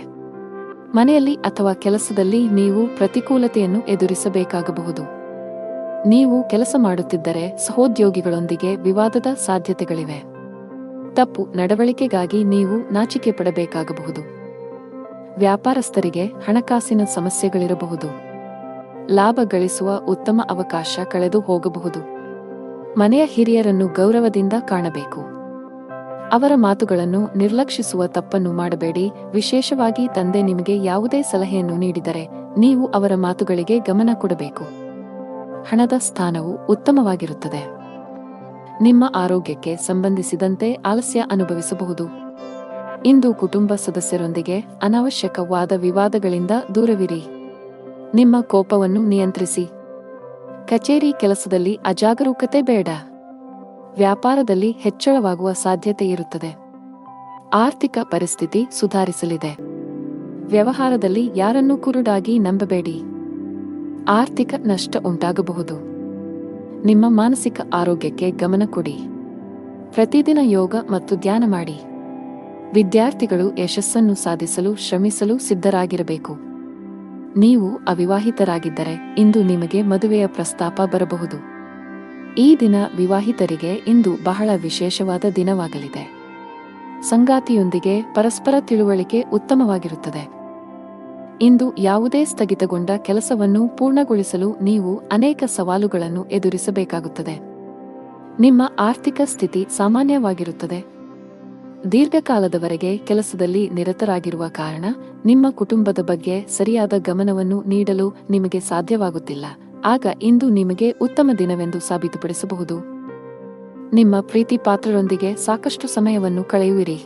[SPEAKER 1] ಮನೆಯಲ್ಲಿ ಅಥವಾ ಕೆಲಸದಲ್ಲಿ ನೀವು ಪ್ರತಿಕೂಲತೆಯನ್ನು ಎದುರಿಸಬೇಕಾಗಬಹುದು. ನೀವು ಕೆಲಸ ಮಾಡುತ್ತಿದ್ದರೆ ಸಹೋದ್ಯೋಗಿಗಳೊಂದಿಗೆ ವಿವಾದದ ಸಾಧ್ಯತೆಗಳಿವೆ. ತಪ್ಪು ನಡವಳಿಕೆಗಾಗಿ ನೀವು ನಾಚಿಕೆ ಪಡಬೇಕಾಗಬಹುದು. ವ್ಯಾಪಾರಸ್ಥರಿಗೆ ಹಣಕಾಸಿನ ಸಮಸ್ಯೆಗಳಿರಬಹುದು. ಲಾಭ ಗಳಿಸುವ ಉತ್ತಮ ಅವಕಾಶ ಕಳೆದು ಹೋಗಬಹುದು. ಮನೆಯ ಹಿರಿಯರನ್ನು ಗೌರವದಿಂದ ಕಾಣಬೇಕು. ಅವರ ಮಾತುಗಳನ್ನು ನಿರ್ಲಕ್ಷಿಸುವ ತಪ್ಪನ್ನು ಮಾಡಬೇಡಿ. ವಿಶೇಷವಾಗಿ ತಂದೆ ನಿಮಗೆ ಯಾವುದೇ ಸಲಹೆಯನ್ನು ನೀಡಿದರೆ ನೀವು ಅವರ ಮಾತುಗಳಿಗೆ ಗಮನ ಕೊಡಬೇಕು. ಹಣದ ಸ್ಥಾನವು ಉತ್ತಮವಾಗಿರುತ್ತದೆ. ನಿಮ್ಮ ಆರೋಗ್ಯಕ್ಕೆ ಸಂಬಂಧಿಸಿದಂತೆ ಆಲಸ್ಯ ಅನುಭವಿಸಬಹುದು. ಇಂದು ಕುಟುಂಬ ಸದಸ್ಯರೊಂದಿಗೆ ಅನಾವಶ್ಯಕವಾದ ವಿವಾದಗಳಿಂದ ದೂರವಿರಿ. ನಿಮ್ಮ ಕೋಪವನ್ನು ನಿಯಂತ್ರಿಸಿ. ಕಚೇರಿ ಕೆಲಸದಲ್ಲಿ ಅಜಾಗರೂಕತೆ ಬೇಡ. ವ್ಯಾಪಾರದಲ್ಲಿ ಹೆಚ್ಚಳವಾಗುವ ಸಾಧ್ಯತೆ ಇರುತ್ತದೆ. ಆರ್ಥಿಕ ಪರಿಸ್ಥಿತಿ ಸುಧಾರಿಸಲಿದೆ. ವ್ಯವಹಾರದಲ್ಲಿ ಯಾರನ್ನೂ ಕುರುಡಾಗಿ ನಂಬಬೇಡಿ. ಆರ್ಥಿಕ ನಷ್ಟ ಉಂಟಾಗಬಹುದು. ನಿಮ್ಮ ಮಾನಸಿಕ ಆರೋಗ್ಯಕ್ಕೆ ಗಮನ ಕೊಡಿ. ಪ್ರತಿದಿನ ಯೋಗ ಮತ್ತು ಧ್ಯಾನ ಮಾಡಿ. ವಿದ್ಯಾರ್ಥಿಗಳು ಯಶಸ್ಸನ್ನು ಸಾಧಿಸಲು ಶ್ರಮಿಸಲು ಸಿದ್ಧರಾಗಿರಬೇಕು. ನೀವು ಅವಿವಾಹಿತರಾಗಿದ್ದರೆ ಇಂದು ನಿಮಗೆ ಮದುವೆಯ ಪ್ರಸ್ತಾಪ ಬರಬಹುದು. ಈ ದಿನ ವಿವಾಹಿತರಿಗೆ ಇಂದು ಬಹಳ ವಿಶೇಷವಾದ ದಿನವಾಗಲಿದೆ. ಸಂಗಾತಿಯೊಂದಿಗೆ ಪರಸ್ಪರ ತಿಳುವಳಿಕೆ ಉತ್ತಮವಾಗಿರುತ್ತದೆ. ಇಂದು ಯಾವುದೇ ಸ್ಥಗಿತಗೊಂಡ ಕೆಲಸವನ್ನು ಪೂರ್ಣಗೊಳಿಸಲು ನೀವು ಅನೇಕ ಸವಾಲುಗಳನ್ನು ಎದುರಿಸಬೇಕಾಗುತ್ತದೆ. ನಿಮ್ಮ ಆರ್ಥಿಕ ಸ್ಥಿತಿ ಸಾಮಾನ್ಯವಾಗಿರುತ್ತದೆ. ದೀರ್ಘಕಾಲದವರೆಗೆ ಕೆಲಸದಲ್ಲಿ ನಿರತರಾಗಿರುವ ಕಾರಣ ನಿಮ್ಮ ಕುಟುಂಬದ ಬಗ್ಗೆ ಸರಿಯಾದ ಗಮನವನ್ನು ನೀಡಲು ನಿಮಗೆ ಸಾಧ್ಯವಾಗುತ್ತಿಲ್ಲ. ಆಗ ಇಂದು ನಿಮಗೆ ಉತ್ತಮ ದಿನವೆಂದು ಸಾಬೀತುಪಡಿಸಬಹುದು. ನಿಮ್ಮ ಪ್ರೀತಿ ಪಾತ್ರರೊಂದಿಗೆ ಸಾಕಷ್ಟು ಸಮಯವನ್ನು ಕಳೆಯುವಿರಿ.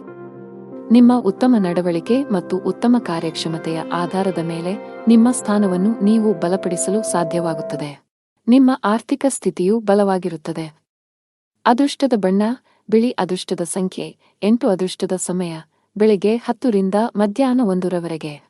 [SPEAKER 1] ನಿಮ್ಮ ಉತ್ತಮ ನಡವಳಿಕೆ ಮತ್ತು ಉತ್ತಮ ಕಾರ್ಯಕ್ಷಮತೆಯ ಆಧಾರದ ಮೇಲೆ ನಿಮ್ಮ ಸ್ಥಾನವನ್ನು ನೀವು ಬಲಪಡಿಸಲು ಸಾಧ್ಯವಾಗುತ್ತದೆ. ನಿಮ್ಮ ಆರ್ಥಿಕ ಸ್ಥಿತಿಯು ಬಲವಾಗಿರುತ್ತದೆ. ಅದೃಷ್ಟದ ಬಣ್ಣ ಬಿಳಿ. ಅದೃಷ್ಟದ ಸಂಖ್ಯೆ 8. ಅದೃಷ್ಟದ ಸಮಯ ಬೆಳಿಗ್ಗೆ 10 ರಿಂದ ಮಧ್ಯಾಹ್ನ 1 ರವರೆಗೆ.